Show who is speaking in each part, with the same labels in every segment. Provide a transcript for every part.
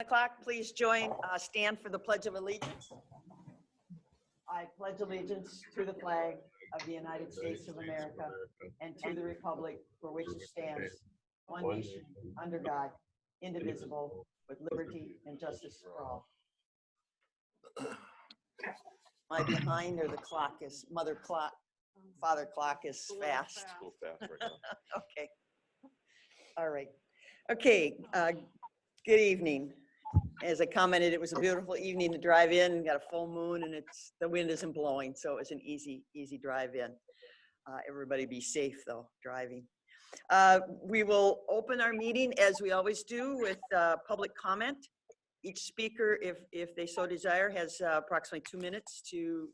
Speaker 1: O'clock, please join, stand for the Pledge of Allegiance. I pledge allegiance to the flag of the United States of America and to the republic for which it stands, one nation, under God, indivisible, with liberty and justice for all. Am I behind, or the clock is, father clock is fast?
Speaker 2: A little fast right now.
Speaker 1: Okay. All right. Okay, good evening. As I commented, it was a beautiful evening to drive in, got a full moon, and the wind isn't blowing, so it was an easy drive in. Everybody be safe though, driving. We will open our meeting as we always do with public comment. Each speaker, if they so desire, has approximately 2 minutes to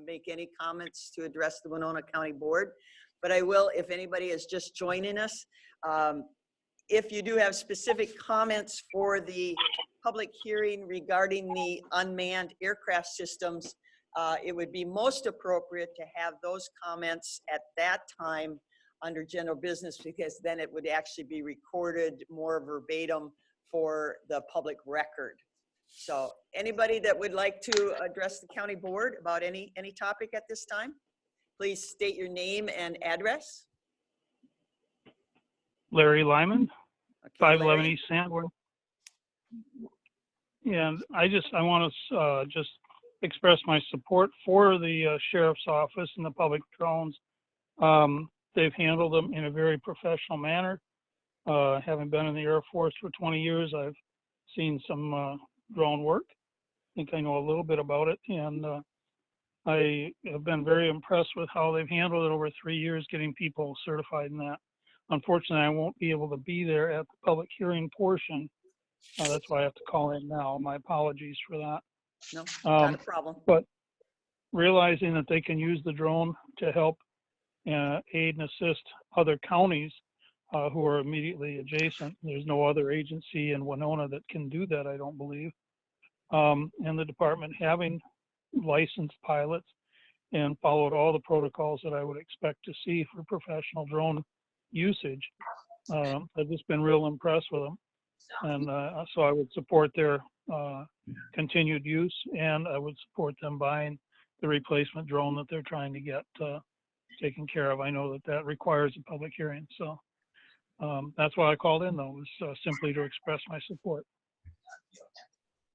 Speaker 1: make any comments to address the Winona County Board. But I will, if anybody is just joining us, if you do have specific comments for the public hearing regarding the unmanned aircraft systems, it would be most appropriate to have those comments at that time under general business, because then it would actually be recorded more verbatim for the public record. So anybody that would like to address the county board about any topic at this time, please state your name and address.
Speaker 3: Larry Lyman,
Speaker 1: Okay,
Speaker 3: 511
Speaker 1: Larry.
Speaker 3: East Sandwich. And I want to just express my support for the sheriff's office and the public drones. They've handled them in a very professional manner. Having been in the Air Force for 20 years, I've seen some drone work. I think I know a little bit about it, and I have been very impressed with how they've handled it over 3 years, getting people certified in that. Unfortunately, I won't be able to be there at the public hearing portion. That's why I have to call in now. My apologies for that.
Speaker 1: No, not a problem.
Speaker 3: But realizing that they can use the drone to help aid and assist other counties who are immediately adjacent. There's no other agency in Winona that can do that, I don't believe. And the department having licensed pilots and followed all the protocols that I would expect to see for professional drone usage. I've just been real impressed with them. And so I would support their continued use, and I would support them buying the replacement drone that they're trying to get taken care of. I know that requires a public hearing. So that's why I called in, though, was simply to express my support.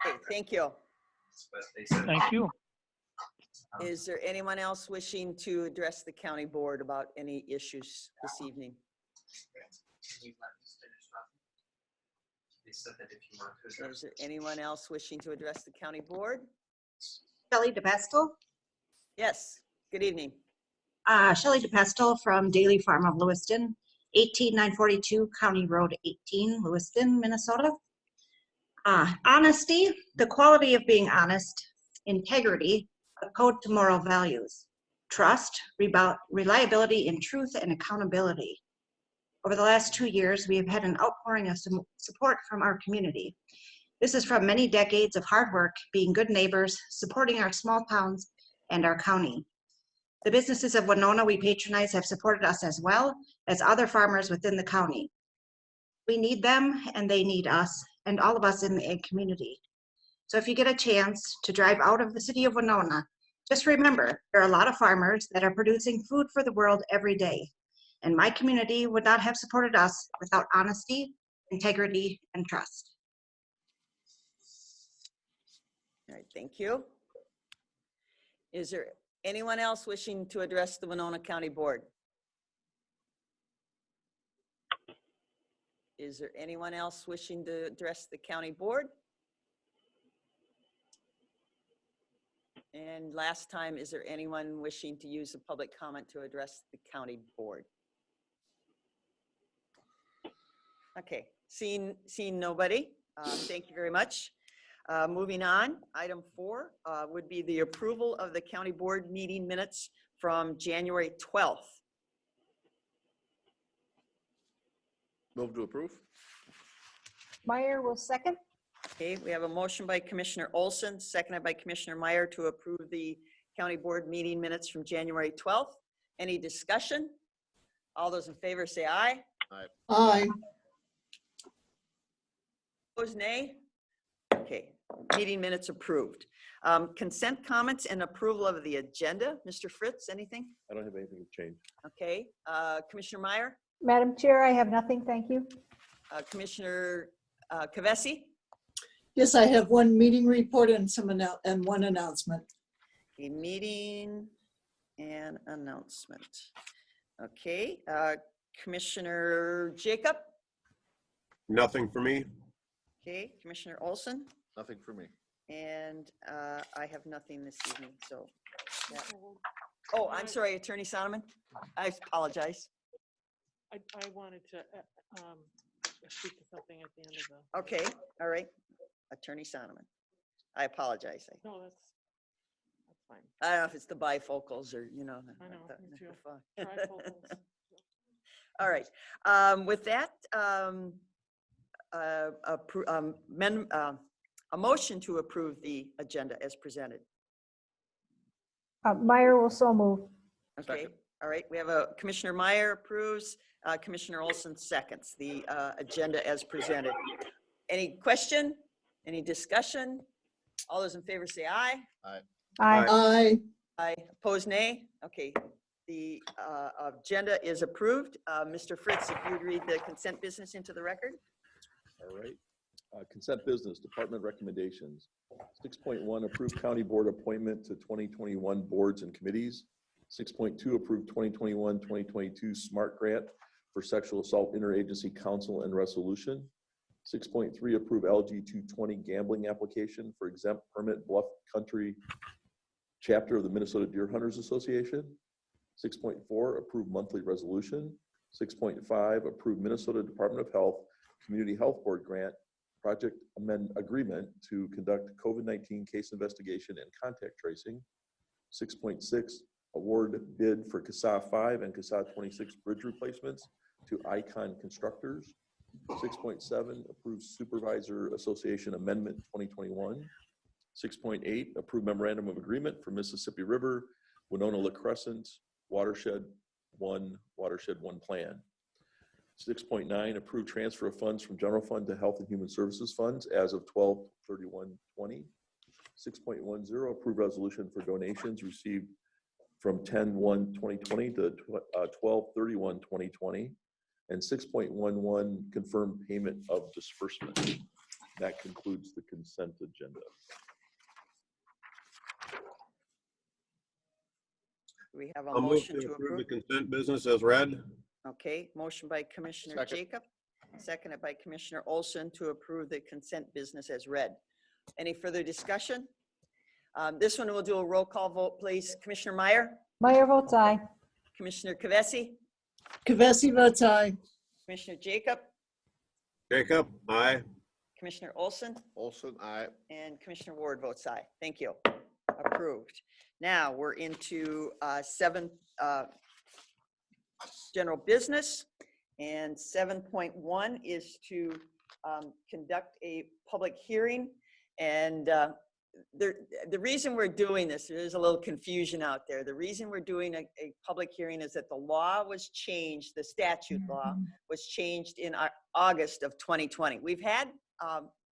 Speaker 1: Okay, thank you.
Speaker 3: Thank you.
Speaker 1: Is there anyone else wishing to address the county board about any issues this evening? Is there anyone else wishing to address the county board?
Speaker 4: Shelley DePestle.
Speaker 1: Yes, good evening.
Speaker 4: Shelley DePestle from Daily Farm of Lewiston, 18942 County Road 18, Lewiston, Minnesota. Honesty, the quality of being honest, integrity, a code to moral values, trust, reliability in truth, and accountability. Over the last 2 years, we have had an outpouring of support from our community. This is from many decades of hard work, being good neighbors, supporting our small towns and our county. The businesses of Winona we patronize have supported us as well as other farmers within the county. We need them and they need us and all of us in the ag community. So if you get a chance to drive out of the city of Winona, just remember there are a lot of farmers that are producing food for the world every day. And my community would not have supported us without honesty, integrity, and trust.
Speaker 1: All right, thank you. Is there anyone else wishing to address the Winona County Board? Is there anyone else wishing to address the county board? And last time, is there anyone wishing to use the public comment to address the county board? Okay, seeing nobody, thank you very much. Moving on, item 4 would be the approval of the county board meeting minutes from January 12th.
Speaker 2: Move to approve.
Speaker 5: Meyer will second.
Speaker 1: Okay, we have a motion by Commissioner Olson, seconded by Commissioner Meyer to approve the county board meeting minutes from January 12th. Any discussion? All those in favor say aye.
Speaker 2: Aye.
Speaker 5: Aye.
Speaker 1: Opposed, nay. Okay, meeting minutes approved. Consent comments and approval of the agenda. Mr. Fritz, anything?
Speaker 2: I don't have anything to change.
Speaker 1: Okay, Commissioner Meyer,
Speaker 5: Madam Chair, I have nothing, thank you.
Speaker 1: Commissioner Kavesi,
Speaker 6: Yes, I have one meeting report and and one announcement.
Speaker 1: a meeting and announcement. Okay, Commissioner Jacob,
Speaker 7: Nothing for me.
Speaker 1: okay, Commissioner Olson,
Speaker 2: Nothing for me.
Speaker 1: and I have nothing this evening, so. yeah. Oh, I'm sorry, Attorney Sonneman, I apologize.
Speaker 8: I wanted to speak to something at the end of the.
Speaker 1: Okay, all right, Attorney Sonneman, I apologize.
Speaker 8: No, that's fine.
Speaker 1: I don't know if it's the bifocals or, you know.
Speaker 8: I know,
Speaker 1: the-
Speaker 8: me too.
Speaker 1: the-
Speaker 8: Trifocals.
Speaker 1: All right, with that, a motion to approve the agenda as presented.
Speaker 5: Meyer will so move.
Speaker 1: Okay,
Speaker 2: Second.
Speaker 1: all right, we have Commissioner Meyer approves, Commissioner Olson seconds the agenda as presented. Any question? Any discussion? All those in favor say aye.
Speaker 5: Aye.
Speaker 6: Aye.
Speaker 1: Aye. Opposed, nay? Okay, the agenda is approved. Mr. Fritz, if you'd read the consent business into the record?
Speaker 2: All right. Consent business, department recommendations. 6.1, approve county board appointment to 2021 boards and committees. 6.2, approve 2021-2022 SMART grant for sexual assault interagency council and resolution. 6.3, approve LG 220 gambling application for exempt permit Bluff Country chapter of the Minnesota Deer Hunters Association. 6.4, approve monthly resolution. 6.5, approve Minnesota Department of Health Community Health Board grant project amend agreement to conduct COVID-19 case investigation and contact tracing. 6.6, award bid for CASA 5 and CASA 26 bridge replacements to Icon Constructors. 6.7, approve Supervisor Association Amendment 2021. 6.8, approve memorandum of agreement for Mississippi River, Winona La Crescent, Watershed 1 plan. 6.9, approve transfer of funds from general fund to health and human services funds as of 12/31/20. 6.10, approve resolution for donations received from 10/1/2020 to 12/31/2020. And 6.11, confirm payment of disbursement. That concludes the consent agenda.
Speaker 1: Do we have a
Speaker 7: I'll move
Speaker 1: motion
Speaker 7: to
Speaker 1: to
Speaker 7: approve the
Speaker 1: approve?
Speaker 7: consent business as read.
Speaker 1: Okay, motion by Commissioner
Speaker 2: Second.
Speaker 1: Jacob, seconded by Commissioner Olson to approve the consent business as read. Any further discussion? This one we'll do a roll call vote, please. Commissioner Meyer,
Speaker 5: Meyer votes aye.
Speaker 1: Commissioner Kavesi,
Speaker 6: Kavesi votes aye.
Speaker 1: Commissioner Jacob,
Speaker 7: Jacob, aye.
Speaker 1: Commissioner Olson,
Speaker 2: Olson, aye.
Speaker 1: and Commissioner Ward votes aye. Thank you. Approved. Now we're into 7 general business, and 7.1 is to conduct a public hearing. And the reason we're doing this, there's a little confusion out there. The reason we're doing a public hearing is that the law was changed, the statute law was changed in August of 2020. We've had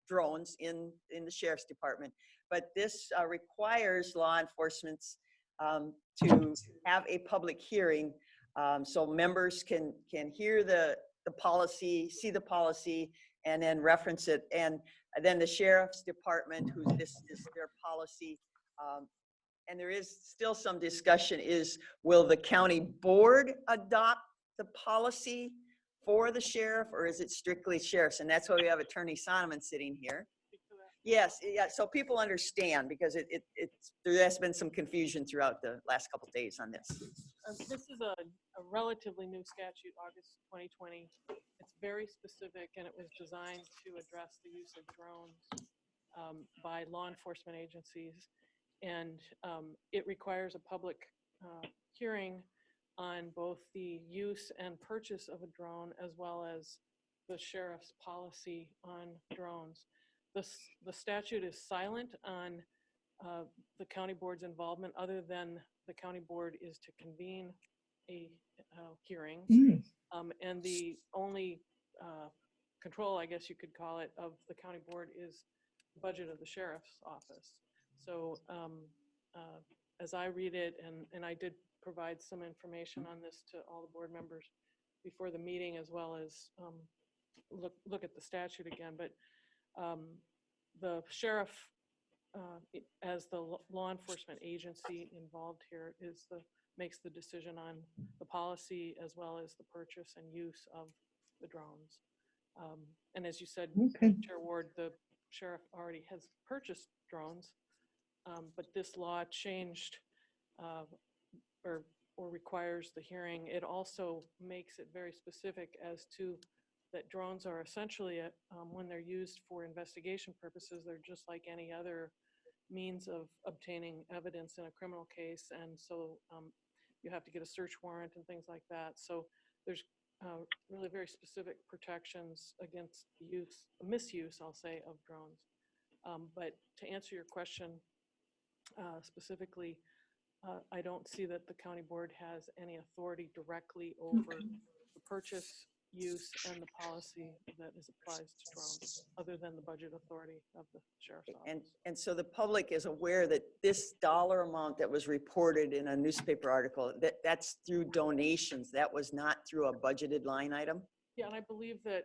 Speaker 1: drones in the Sheriff's Department, but this requires law enforcement to have a public hearing so members can hear the policy, see the policy, and then reference it. And then the Sheriff's Department, this is their policy. And there is still some discussion is, will the county board adopt the policy for the sheriff, or is it strictly sheriffs? And that's why we have Attorney Sonneman sitting here. Yes, yeah, so people understand, because there has been some confusion throughout the last couple of days on this.
Speaker 8: This is a relatively new statute, August 2020. It's very specific, and it was designed to address the use of drones by law enforcement agencies. And it requires a public hearing on both the use and purchase of a drone, as well as the sheriff's policy on drones. The statute is silent on the county board's involvement, other than the county board is to convene a hearing. And the only control, I guess you could call it, of the county board is budget of the sheriff's office. So as I read it, and I did provide some information on this to all the board members before the meeting, as well as look at the statute again, but the sheriff, as the law enforcement agency involved here, makes the decision on the policy as well as the purchase and use of the drones. And as you said,
Speaker 6: Okay.
Speaker 8: Chair Ward, the sheriff already has purchased drones, but this law changed or requires the hearing. It also makes it very specific as to that drones are essentially, when they're used for investigation purposes, they're just like any other means of obtaining evidence in a criminal case. And so you have to get a search warrant and things like that. So there's really very specific protections against misuse, I'll say, of drones. But to answer your question specifically, I don't see that the county board has any authority directly over the purchase, use, and the policy that is applies to drones, other than the budget authority of the sheriff's office.
Speaker 1: And so the public is aware that this dollar amount that was reported in a newspaper article, that's through donations. That was not through a budgeted line item?
Speaker 8: Yeah, and I believe that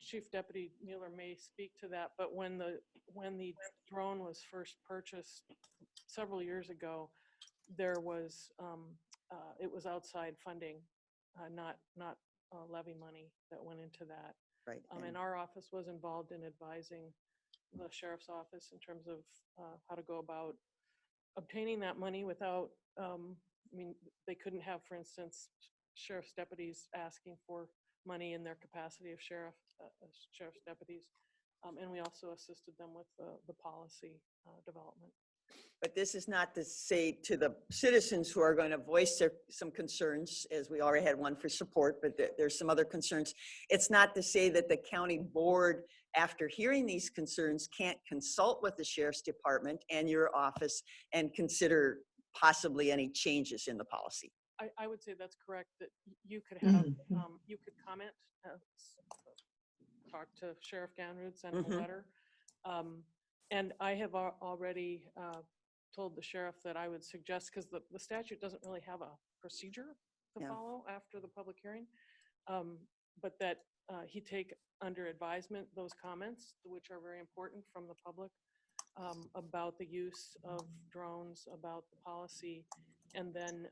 Speaker 8: Chief Deputy Mueller may speak to that, but when the drone was first purchased several years ago, there was it was outside funding, not levy money that went into that.
Speaker 1: Right.
Speaker 8: And our office was involved in advising the sheriff's office in terms of how to go about obtaining that money without, I mean, they couldn't have, for instance, sheriff's deputies asking for money in their capacity of sheriff's deputies. And we also assisted them with the policy development.
Speaker 1: But this is not to say to the citizens who are going to voice some concerns, as we already had one for support, but there's some other concerns. It's not to say that the county board, after hearing these concerns, can't consult with the sheriff's department and your office and consider possibly any changes in the policy.
Speaker 8: I would say that's correct, that you could have, you could comment, talk to Sheriff Ganrud, send him a letter. And I have already told the sheriff that I would suggest, because the statute doesn't really have a procedure to follow after the public hearing, but that he take under advisement those comments, which are very important from the public, about the use of drones, about the policy, and then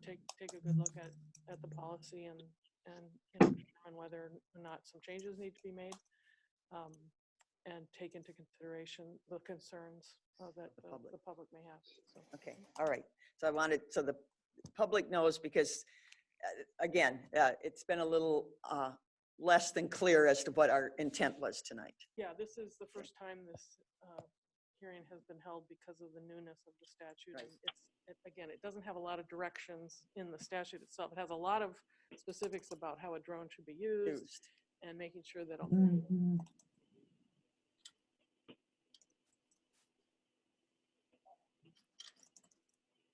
Speaker 8: take a good look at the policy and determine whether or not some changes need to be made, and take into consideration the concerns that the public may have. So.
Speaker 1: Okay, all right. So the public knows, because again, it's been a little less than clear as to what our intent was tonight.
Speaker 8: Yeah, this is the first time this hearing has been held because of the newness of the statute.
Speaker 1: Right.
Speaker 8: And again, it doesn't have a lot of directions in the statute itself. It has a lot of specifics about how a drone should be used. And making sure that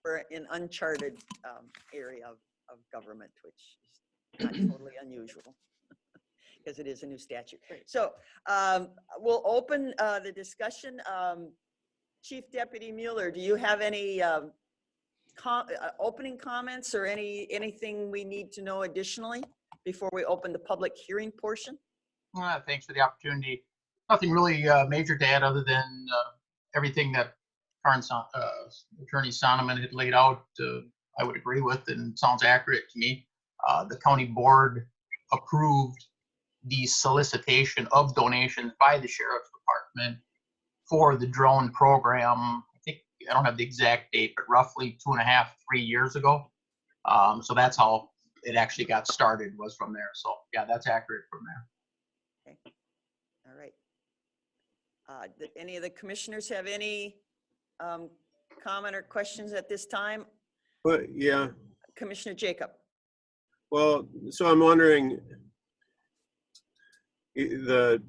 Speaker 1: we're in uncharted area of government, which is not totally unusual, because it is a new statute.
Speaker 8: Great.
Speaker 1: So we'll open the discussion. Chief Deputy Mueller, do you have any opening comments or anything we need to know additionally before we open the public hearing portion?
Speaker 9: Thanks for the opportunity. Nothing really major to add other than everything that current Attorney Sonneman had laid out. I would agree with, and sounds accurate to me. The county board approved the solicitation of donations by the sheriff's department for the drone program. I think, I don't have the exact date, but roughly 2.5, 3 years ago. So that's how it actually got started, was from there. So yeah, that's accurate from there.
Speaker 1: Okay. All right. Any of the commissioners have any comment or questions at this time?
Speaker 7: But yeah,
Speaker 1: Commissioner Jacob.
Speaker 7: well, so I'm wondering, the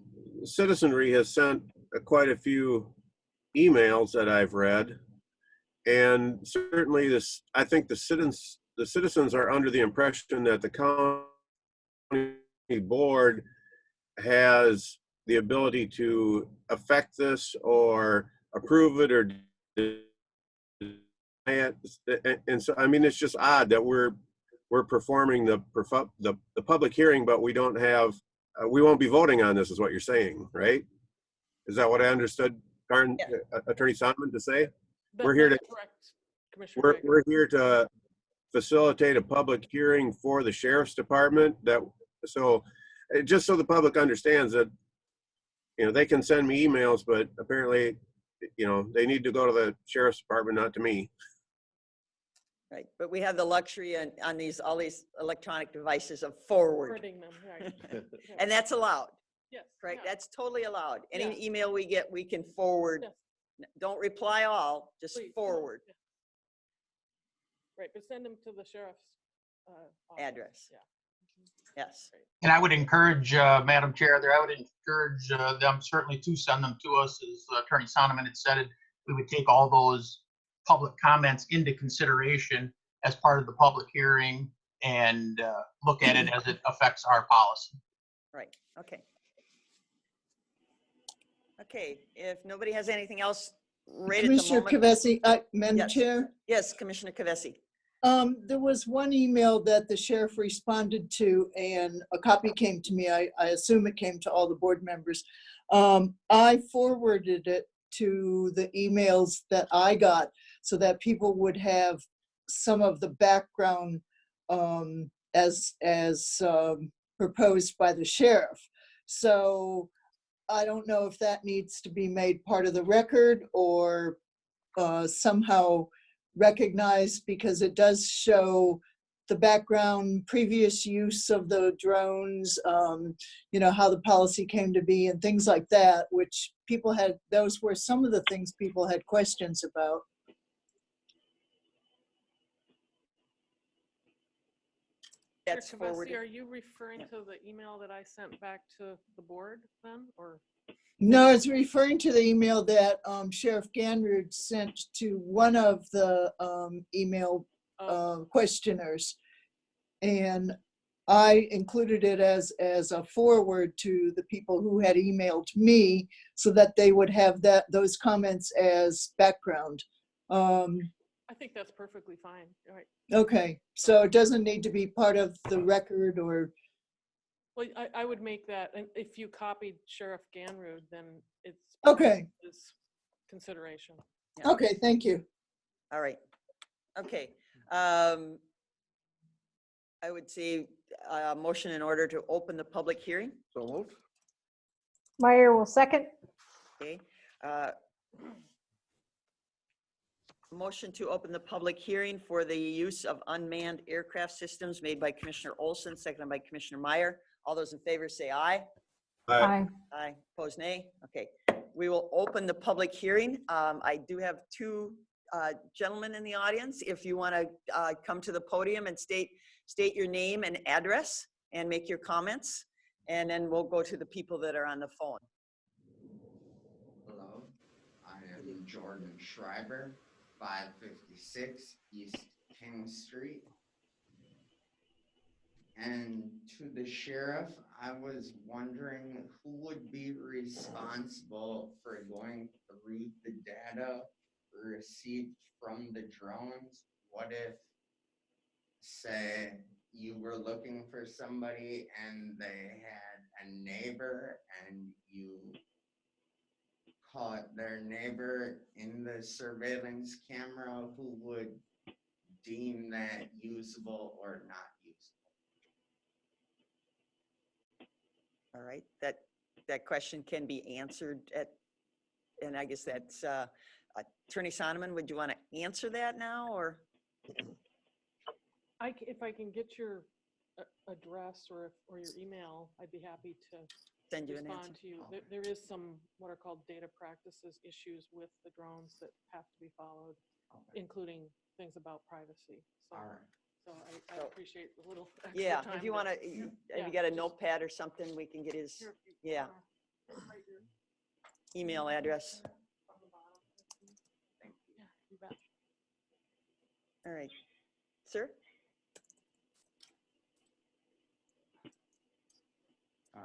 Speaker 7: citizenry has sent quite a few emails that I've read, and certainly this, I think the citizens are under the impression that the county board has the ability to affect this or approve it or deny it. And so, I mean, it's just odd that we're performing the public hearing, but we don't have, we won't be voting on this, is what you're saying, right? Is that what I understood, Karen, Attorney Sonneman, to say? We're here to,
Speaker 8: That's correct, Commissioner Reagan.
Speaker 7: we're here to facilitate a public hearing for the Sheriff's Department. That, so just so the public understands that, you know, they can send me emails, but apparently, you know, they need to go to the Sheriff's Department, not to me.
Speaker 1: Right, but we have the luxury on all these electronic devices of forward.
Speaker 8: Forwarding them, right.
Speaker 1: And that's allowed,
Speaker 8: Yes.
Speaker 1: right?
Speaker 8: yeah.
Speaker 1: That's totally allowed. Any
Speaker 8: Yeah.
Speaker 1: email we get, we can forward.
Speaker 8: Yes.
Speaker 1: Don't reply all, just
Speaker 8: Please.
Speaker 1: forward
Speaker 8: Yeah. Right, but send them to the sheriff's office.
Speaker 1: address.
Speaker 8: Yeah.
Speaker 1: Yes.
Speaker 9: And I would encourage, Madam Chair, I would encourage them certainly to send them to us, as Attorney Sonneman had said. We would take all those public comments into consideration as part of the public hearing and look at it as it affects our policy.
Speaker 1: Right, okay. Okay, if nobody has anything else right at the
Speaker 6: Commissioner
Speaker 1: moment.
Speaker 6: Kavesi, Madam
Speaker 1: Yes.
Speaker 6: Chair,
Speaker 1: Yes, Commissioner Kavesi.
Speaker 6: there was one email that the sheriff responded to and a copy came to me. I assume it came to all the board members. I forwarded it to the emails that I got so that people would have some of the background as proposed by the sheriff. So I don't know if that needs to be made part of the record or somehow recognized, because it does show the background, previous use of the drones, you know, how the policy came to be and things like that, which people had, those were some of the things people had questions about.
Speaker 1: That's
Speaker 8: Mr. Kavesi,
Speaker 1: forwarded.
Speaker 8: are you referring to the email that I sent back to the board then, or?
Speaker 6: No, it's referring to the email that Sheriff Ganrud sent to one of the email questioners. And I included it as a forward to the people who had emailed me so that they would have those comments as background.
Speaker 8: I think that's perfectly fine, right?
Speaker 6: Okay, so it doesn't need to be part of the record or,
Speaker 8: Well, I would make that, and if you copied Sheriff Ganrud, then it's.
Speaker 6: Okay.
Speaker 8: His consideration.
Speaker 1: Yeah.
Speaker 6: okay, thank you.
Speaker 1: All right. Okay. I would say a motion in order to open the public hearing.
Speaker 2: So moved.
Speaker 5: Meyer will second.
Speaker 1: Okay. Motion to open the public hearing for the use of unmanned aircraft systems made by Commissioner Olson, seconded by Commissioner Meyer. All those in favor say aye.
Speaker 5: Aye.
Speaker 1: Aye. Opposed, nay. Okay. We will open the public hearing. I do have two gentlemen in the audience. If you want to come to the podium and state your name and address and make your comments, and then we'll go to the people that are on the phone.
Speaker 10: Hello, I am Jordan Schreiber, 556 East King Street. And to the sheriff, I was wondering who would be responsible for going through the data received from the drones? What if, say, you were looking for somebody and they had a neighbor and you caught their neighbor in the surveillance camera, who would deem that usable or not usable?
Speaker 1: All right. That question can be answered and I guess that's Attorney Sonneman, would you want to answer that now or?
Speaker 8: If I can get your address or your email, I'd be happy to
Speaker 1: Send you an answer.
Speaker 8: respond to you. There is some what are called data practices issues with the drones that have to be followed, including things about privacy. So,
Speaker 10: All right.
Speaker 8: so I appreciate a little extra
Speaker 1: Yeah,
Speaker 8: time.
Speaker 1: if you want to, if you got a notepad or something, we can get his yeah. Email address.
Speaker 8: Yeah, you bet.
Speaker 1: All right. Sir?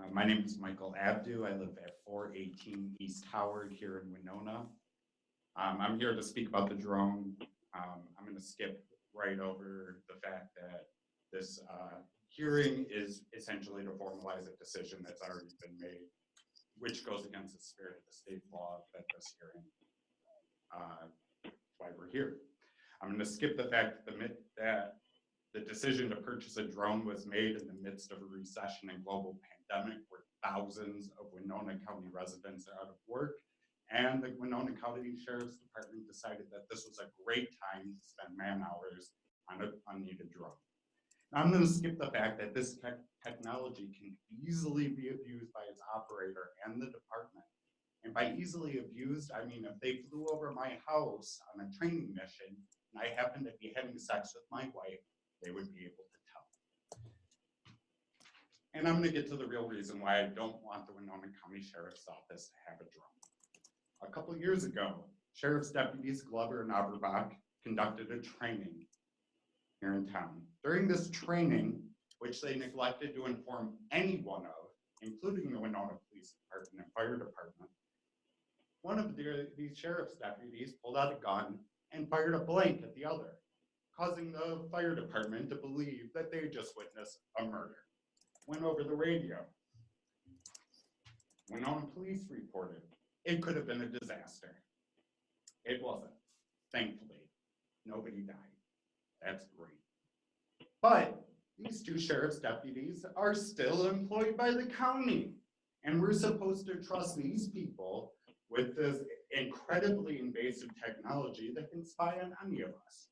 Speaker 11: My name is Michael Abdu. I live at 418 East Howard here in Winona. I'm here to speak about the drone. I'm going to skip right over the fact that this hearing is essentially to formalize a decision that's already been made, which goes against the spirit of the state law that this hearing, why we're here. I'm going to skip the fact that the decision to purchase a drone was made in the midst of a recession and global pandemic where thousands of Winona County residents are out of work, and the Winona County Sheriff's Department decided that this was a great time to spend man hours on an unneeded drone. Now, I'm going to skip the fact that this technology can easily be abused by its operator and the department. And by easily abused, I mean if they flew over my house on a training mission and I happened to be having sex with my wife, they would be able to tell. And I'm going to get to the real reason why I don't want the Winona County Sheriff's Office to have a drone. A couple years ago, Sheriff's deputies Glover and Averbach conducted a training here in town. During this training, which they neglected to inform anyone of, including the Winona Police Department and Fire Department, one of these sheriff's deputies pulled out a gun and fired a blank at the other, causing the fire department to believe that they just witnessed a murder. Went over the radio. Winona police reported it could have been a disaster. It wasn't. Thankfully, nobody died. That's great. But these two sheriff's deputies are still employed by the county, and we're supposed to trust these people with this incredibly invasive technology that can spy on any of us.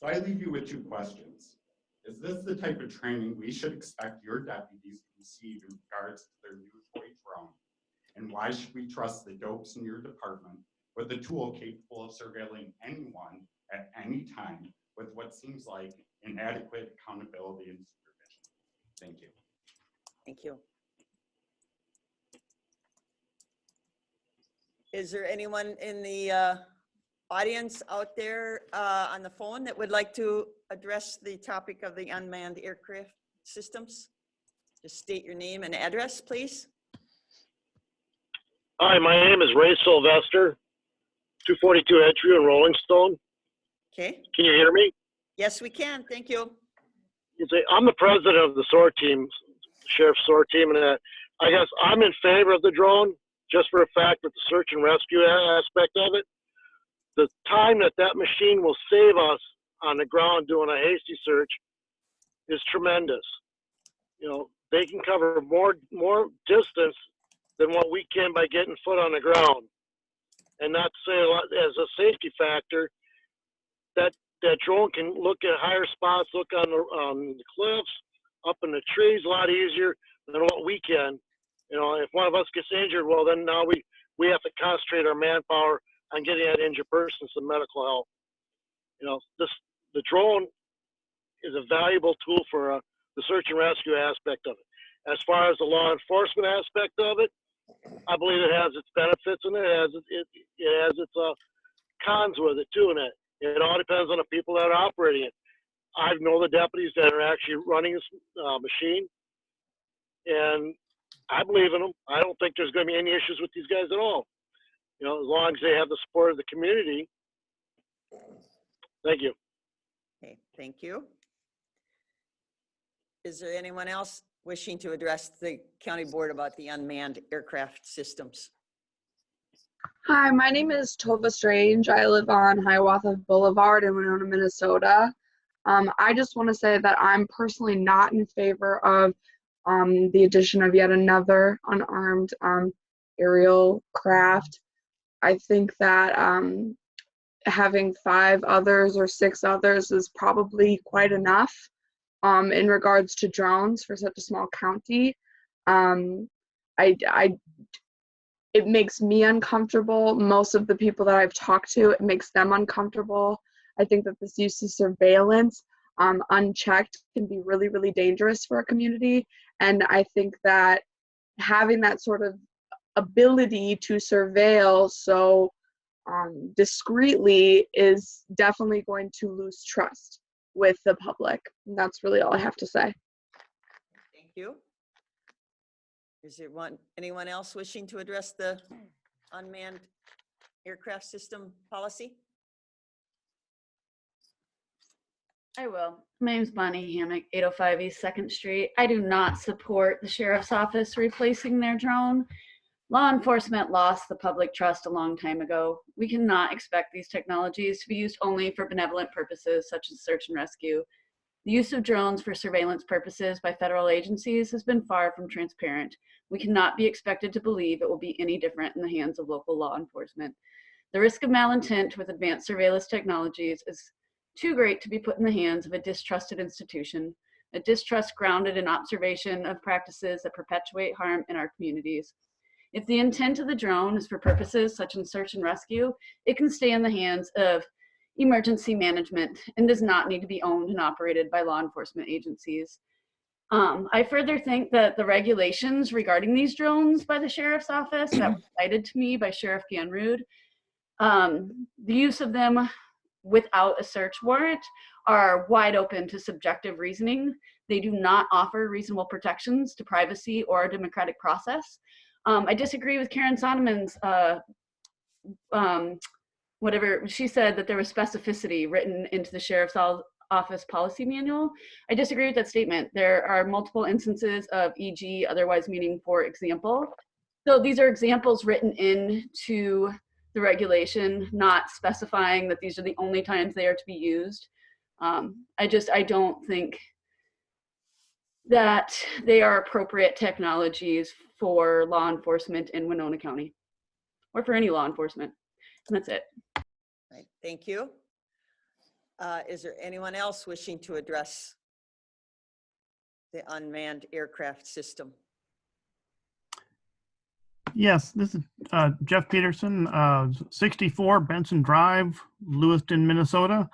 Speaker 11: So I leave you with two questions. Is this the type of training we should expect your deputies to receive in regards to their new toy drone? And why should we trust the dopes in your department with a tool capable of surveilling anyone at any time with what seems like inadequate accountability and supervision? Thank you.
Speaker 1: Thank you. Is there anyone in the audience out there on the phone that would like to address the topic of the unmanned aircraft systems? Just state your name and address, please.
Speaker 12: Hi, my name is Ray Sylvester, 242 Entry in Rolling Stone.
Speaker 1: Okay.
Speaker 12: Can you hear me?
Speaker 1: Yes, we can. Thank you.
Speaker 12: I'm the president of the SOAR team, Sheriff's SOAR team, and I guess I'm in favor of the drone just for the fact that the search and rescue aspect of it. The time that machine will save us on the ground doing a hasty search is tremendous. You know, they can cover more distance than what we can by getting foot on the ground. And not to say a lot, as a safety factor, that drone can look at higher spots, look on the cliffs, up in the trees a lot easier than what we can. You know, if one of us gets injured, well, then now we have to concentrate our manpower on getting that injured person some medical help. You know, the drone is a valuable tool for the search and rescue aspect of it. As far as the law enforcement aspect of it, I believe it has its benefits and it has its cons with it too. And it all depends on the people that are operating it. I know the deputies that are actually running this machine, and I believe in them. I don't think there's going to be any issues with these guys at all. You know, as long as they have the support of the community. Thank you.
Speaker 1: Okay, thank you. Is there anyone else wishing to address the county board about the unmanned aircraft systems?
Speaker 13: Hi, my name is Tova Strange. I live on Hiawatha Boulevard in Winona, Minnesota. I just want to say that I'm personally not in favor of the addition of yet another unarmed aerial craft. I think that having 5 others or 6 others is probably quite enough in regards to drones for such a small county. It makes me uncomfortable. Most of the people that I've talked to, it makes them uncomfortable. I think that this use of surveillance unchecked can be really, really dangerous for a community. And I think that having that sort of ability to surveil so discreetly is definitely going to lose trust with the public. And that's really all I have to say.
Speaker 1: Thank you. Is there anyone else wishing to address the unmanned aircraft system policy?
Speaker 14: I will. My name's Bonnie Hammock, 805 East 2nd Street. I do not support the sheriff's office replacing their drone. Law enforcement lost the public trust a long time ago. We cannot expect these technologies to be used only for benevolent purposes such as search and rescue. The use of drones for surveillance purposes by federal agencies has been far from transparent. We cannot be expected to believe it will be any different in the hands of local law enforcement. The risk of malintent with advanced surveillance technologies is too great to be put in the hands of a distrusted institution, a distrust grounded in observation of practices that perpetuate harm in our communities. If the intent of the drone is for purposes such as search and rescue, it can stay in the hands of emergency management and does not need to be owned and operated by law enforcement agencies. I further think that the regulations regarding these drones by the sheriff's office that were cited to me by Sheriff Ganrud, the use of them without a search warrant are wide open to subjective reasoning. They do not offer reasonable protections to privacy or a democratic process. I disagree with Karen Sonneman's whatever she said, that there was specificity written into the sheriff's office policy manual. I disagree with that statement. There are multiple instances of e.g., otherwise meaning for example. So these are examples written into the regulation, not specifying that these are the only times they are to be used. I don't think that they are appropriate technologies for law enforcement in Winona County or for any law enforcement. And that's it.
Speaker 1: Right, thank you. Is there anyone else wishing to address the unmanned aircraft system?
Speaker 15: Yes, this is Jeff Peterson, 64 Benson Drive, Lewiston, Minnesota.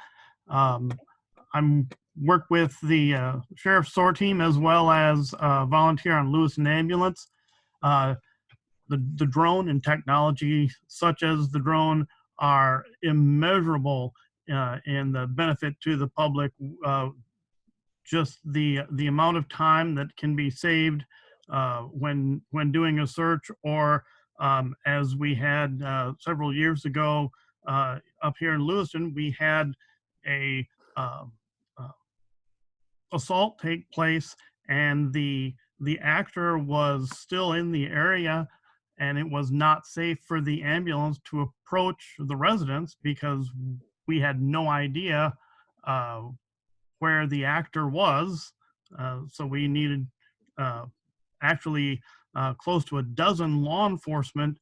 Speaker 15: I'm work with the sheriff's SOAR team as well as volunteer on Lewiston Ambulance. The drone and technology such as the drone are immeasurable in the benefit to the public. Just the amount of time that can be saved when doing a search, or as we had several years ago up here in Lewiston, we had a assault take place, and the actor was still in the area, and it was not safe for the ambulance to approach the residents because we had no idea where the actor was. So we needed actually close to a dozen law enforcement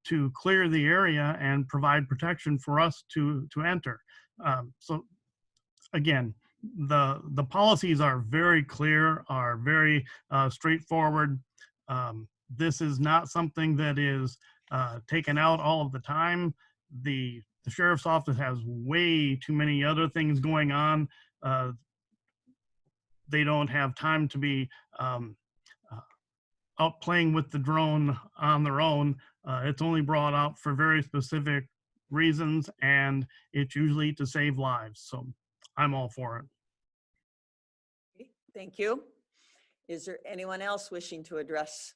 Speaker 15: to clear the area and provide protection for us to enter. So again, the policies are very clear, are very straightforward. This is not something that is taken out all of the time. The sheriff's office has way too many other things going on. They don't have time to be out playing with the drone on their own. It's only brought out for very specific reasons, and it's usually to save lives. So I'm all for it.
Speaker 1: Thank you. Is there anyone else wishing to address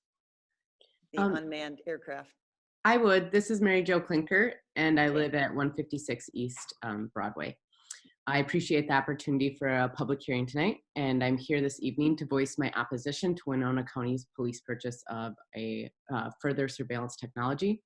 Speaker 1: the unmanned aircraft?
Speaker 16: I would. This is Mary Jo Klinker, and I live at 156 East Broadway. I appreciate the opportunity for a public hearing tonight, and I'm here this evening to voice my opposition to Winona County's police purchase of a further surveillance technology.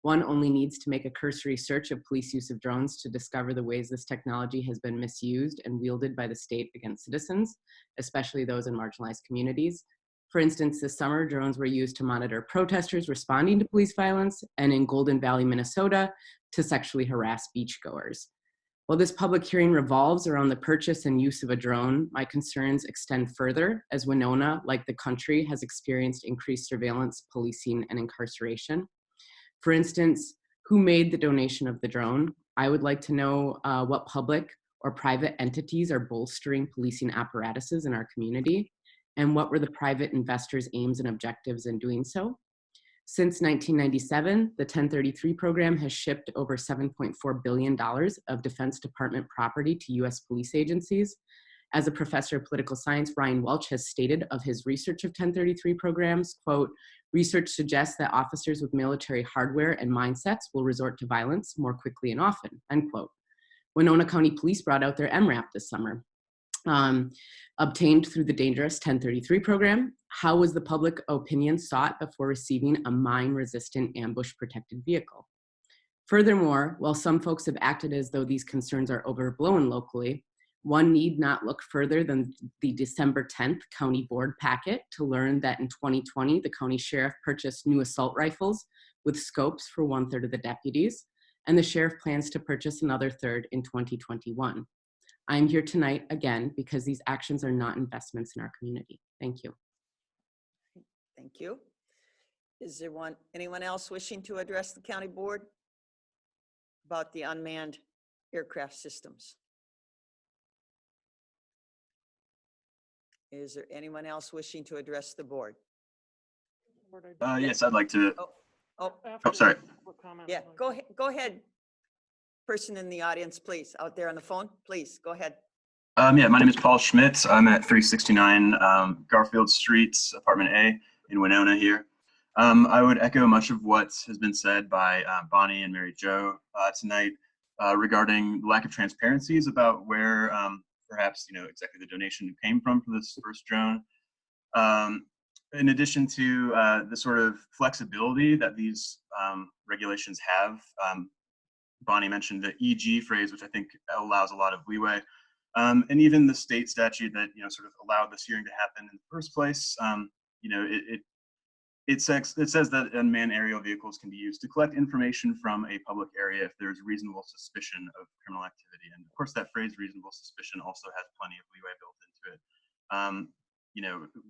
Speaker 16: One only needs to make a cursory search of police use of drones to discover the ways this technology has been misused and wielded by the state against citizens, especially those in marginalized communities. For instance, this summer, drones were used to monitor protesters responding to police violence, and in Golden Valley, Minnesota, to sexually harass beachgoers. While this public hearing revolves around the purchase and use of a drone, my concerns extend further, as Winona, like the country, has experienced increased surveillance, policing, and incarceration. For instance, who made the donation of the drone? I would like to know what public or private entities are bolstering policing apparatuses in our community, and what were the private investors' aims and objectives in doing so. Since 1997, the 1033 program has shipped over $7.4 billion of Defense Department property to US police agencies, As a professor of political science, Ryan Welch has stated of his research of 1033 programs, quote, research suggests that officers with military hardware and mindsets will resort to violence more quickly and often, unquote. Winona County Police brought out their MRAP this summer, obtained through the dangerous 1033 program. How was the public opinion sought before receiving a mine-resistant ambush-protected vehicle? Furthermore, while some folks have acted as though these concerns are overblown locally, one need not look further than the December 10th county board packet to learn that in 2020, the county sheriff purchased new assault rifles with scopes for 1/3 of the deputies, and the sheriff plans to purchase another third in 2021. I'm here tonight again because these actions are not investments in our community. Thank you.
Speaker 1: Thank you. Is there anyone else wishing to address the county board about the unmanned aircraft systems? Is there anyone else wishing to address the board?
Speaker 17: Yes, I'd like to.
Speaker 1: Oh,
Speaker 17: sorry.
Speaker 1: Yeah, go ahead. Person in the audience, please, out there on the phone, please, go ahead.
Speaker 17: Yeah, my name is Paul Schmitz. I'm at 369 Garfield Street, apartment A in Winona here. I would echo much of what has been said by Bonnie and Mary Jo tonight regarding lack of transparencies about where perhaps, exactly the donation came from for this first drone. In addition to the sort of flexibility that these regulations have, Bonnie mentioned the EG phrase, which I think allows a lot of leeway. And even the state statute that, sort of allowed this hearing to happen in the first place, it says that unmanned aerial vehicles can be used to collect information from a public area if there's reasonable suspicion of criminal activity. And of course, that phrase reasonable suspicion also has plenty of leeway built into it.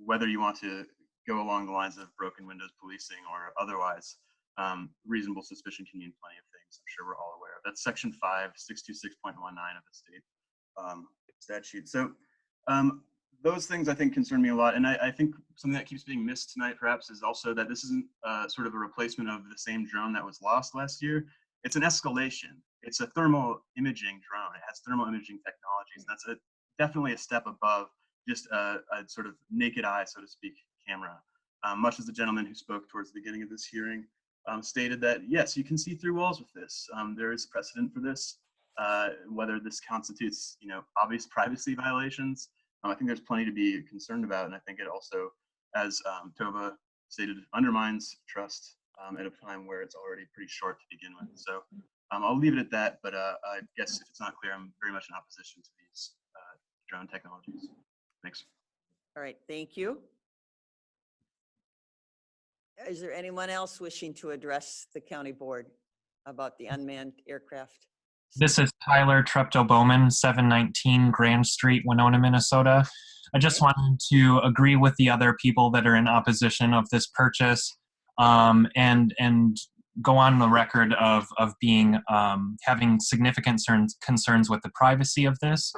Speaker 17: Whether you want to go along the lines of broken windows policing or otherwise, reasonable suspicion can mean plenty of things. I'm sure we're all aware of. That's section 5, 626.19 of the state statute. So those things I think concern me a lot. And I think something that keeps being missed tonight perhaps is also that this isn't sort of a replacement of the same drone that was lost last year. It's an escalation. It's a thermal imaging drone. It has thermal imaging technologies. That's definitely a step above just a sort of naked eye, so to speak, camera. Much as the gentleman who spoke towards the beginning of this hearing stated that, yes, you can see through walls with this. There is precedent for this. Whether this constitutes, obvious privacy violations, I think there's plenty to be concerned about. And I think it also, as Tova stated, undermines trust at a time where it's already pretty short to begin with. So I'll leave it at that. But I guess if it's not clear, I'm very much in opposition to these drone technologies. Thanks.
Speaker 1: All right, thank you. Is there anyone else wishing to address the county board about the unmanned aircraft?
Speaker 18: This is Tyler Treptow-Bowman, 719 Grand Street, Winona, Minnesota. I just wanted to agree with the other people that are in opposition of this purchase and go on the record of being having significant concerns with the privacy of this.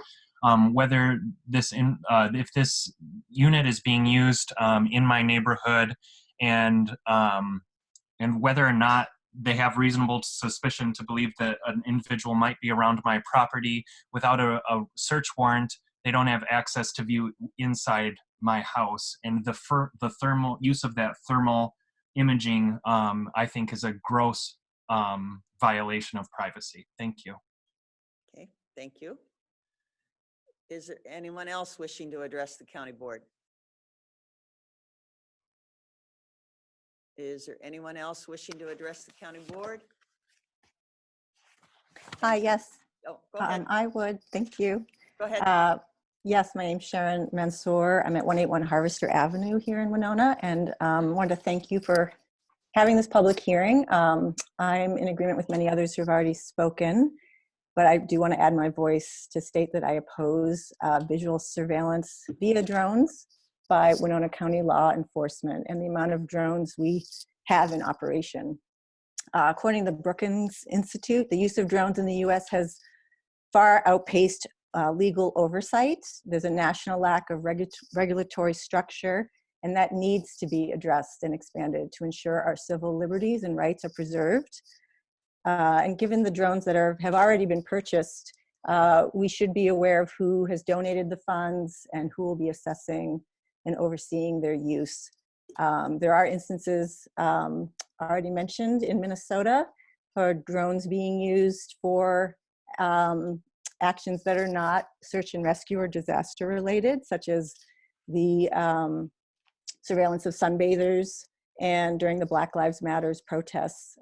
Speaker 18: Whether this if this unit is being used in my neighborhood and whether or not they have reasonable suspicion to believe that an individual might be around my property without a search warrant, they don't have access to view inside my house. And the thermal use of that thermal imaging, I think, is a gross violation of privacy. Thank you.
Speaker 1: Okay, thank you. Is there anyone else wishing to address the county board? Is there anyone else wishing to address the county board?
Speaker 19: Yes.
Speaker 1: Oh, go ahead.
Speaker 19: I would, thank you.
Speaker 1: Go ahead.
Speaker 19: Yes, my name's Sharon Mansour. I'm at 181 Harvester Avenue here in Winona, and wanted to thank you for having this public hearing. I'm in agreement with many others who have already spoken, but I do want to add my voice to state that I oppose visual surveillance via drones by Winona County law enforcement and the amount of drones we have in operation. According to the Brookings Institute, the use of drones in the US has far outpaced legal oversight. There's a national lack of regulatory structure, and that needs to be addressed and expanded to ensure our civil liberties and rights are preserved. And given the drones that have already been purchased, we should be aware of who has donated the funds and who will be assessing and overseeing their use. There are instances already mentioned in Minnesota for drones being used for actions that are not search and rescue or disaster related, such as the surveillance of sunbathers and during the Black Lives Matters protests.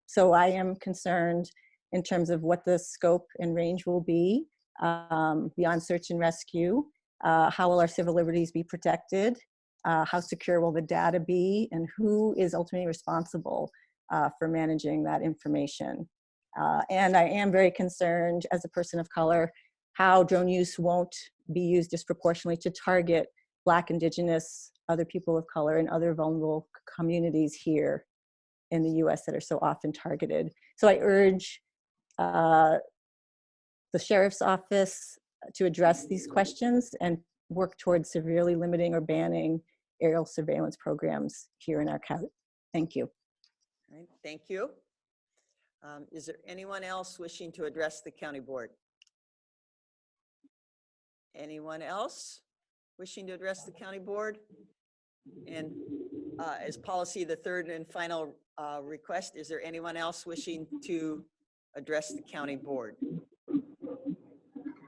Speaker 19: So I am concerned in terms of what the scope and range will be beyond search and rescue. How will our civil liberties be protected? How secure will the data be? And who is ultimately responsible for managing that information? And I am very concerned as a person of color how drone use won't be used disproportionately to target Black, Indigenous, other people of color, and other vulnerable communities here in the US that are so often targeted. So I urge the Sheriff's Office to address these questions and work towards severely limiting or banning aerial surveillance programs here in our county. Thank you.
Speaker 1: All right, thank you. Is there anyone else wishing to address the county board? Anyone else wishing to address the county board? And as policy, the third and final request, is there anyone else wishing to address the county board?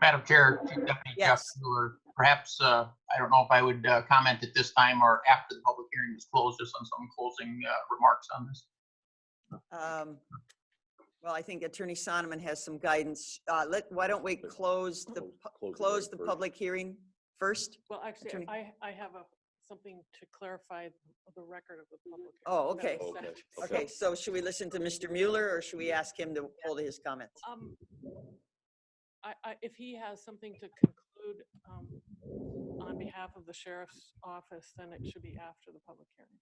Speaker 9: Madam Chair, Chief Deputy Jeff Mueller, perhaps, I don't know if I would comment at this time or after the public hearing is closed, just on some closing remarks on this.
Speaker 1: Well, I think Attorney Sonneman has some guidance. Why don't we close the public hearing first?
Speaker 8: Well, actually, I have something to clarify the record of the public hearing.
Speaker 1: Oh, okay.
Speaker 8: That was
Speaker 1: Okay, so should we listen to Mr. Mueller or should we ask him to hold his comments?
Speaker 8: If he has something to conclude on behalf of the sheriff's office, then it should be after the public hearing.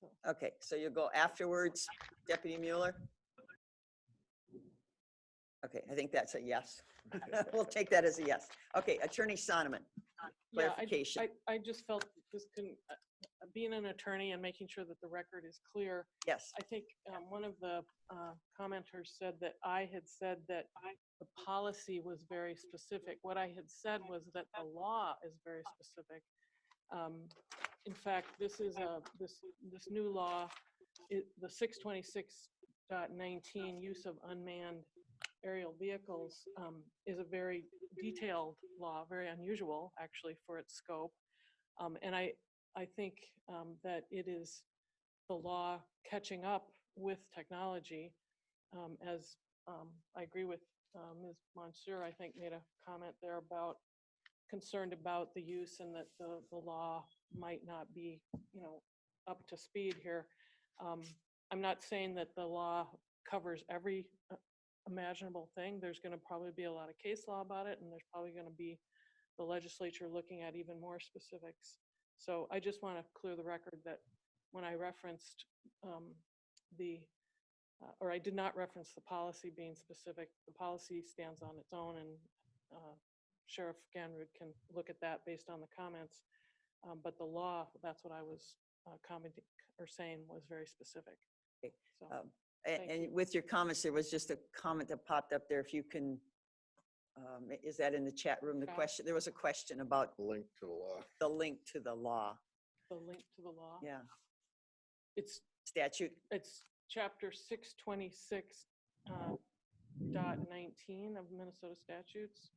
Speaker 8: So.
Speaker 1: Okay, so you'll go afterwards, Deputy Mueller? Okay, I think that's a yes. We'll take that as a yes. Okay, Attorney Sonneman, clarification.
Speaker 8: I just felt this can, being an attorney and making sure that the record is clear.
Speaker 1: Yes.
Speaker 8: I think one of the commenters said that I had said that the policy was very specific. What I had said was that the law is very specific. In fact, this is this new law, the 626.19 use of unmanned aerial vehicles is a very detailed law, very unusual actually for its scope. And I think that it is the law catching up with technology. As I agree with Ms. Monsieur, I think made a comment there about concerned about the use and that the law might not be, up to speed here. I'm not saying that the law covers every imaginable thing. There's going to probably be a lot of case law about it, and there's probably going to be the legislature looking at even more specifics. So I just want to clear the record that when I referenced or I did not reference the policy being specific, the policy stands on its own, and Sheriff Ganrud can look at that based on the comments. But the law, that's what I was commenting or saying, was very specific.
Speaker 1: Okay.
Speaker 8: So,
Speaker 1: and with your comments, there was just a comment that popped up there. If you can, is that in the chat room? The question, there was a question about
Speaker 2: the link to the law.
Speaker 1: The link to the law.
Speaker 8: The link to the law?
Speaker 1: Yeah.
Speaker 8: It's
Speaker 1: statute.
Speaker 8: It's chapter 626.19 of Minnesota statutes,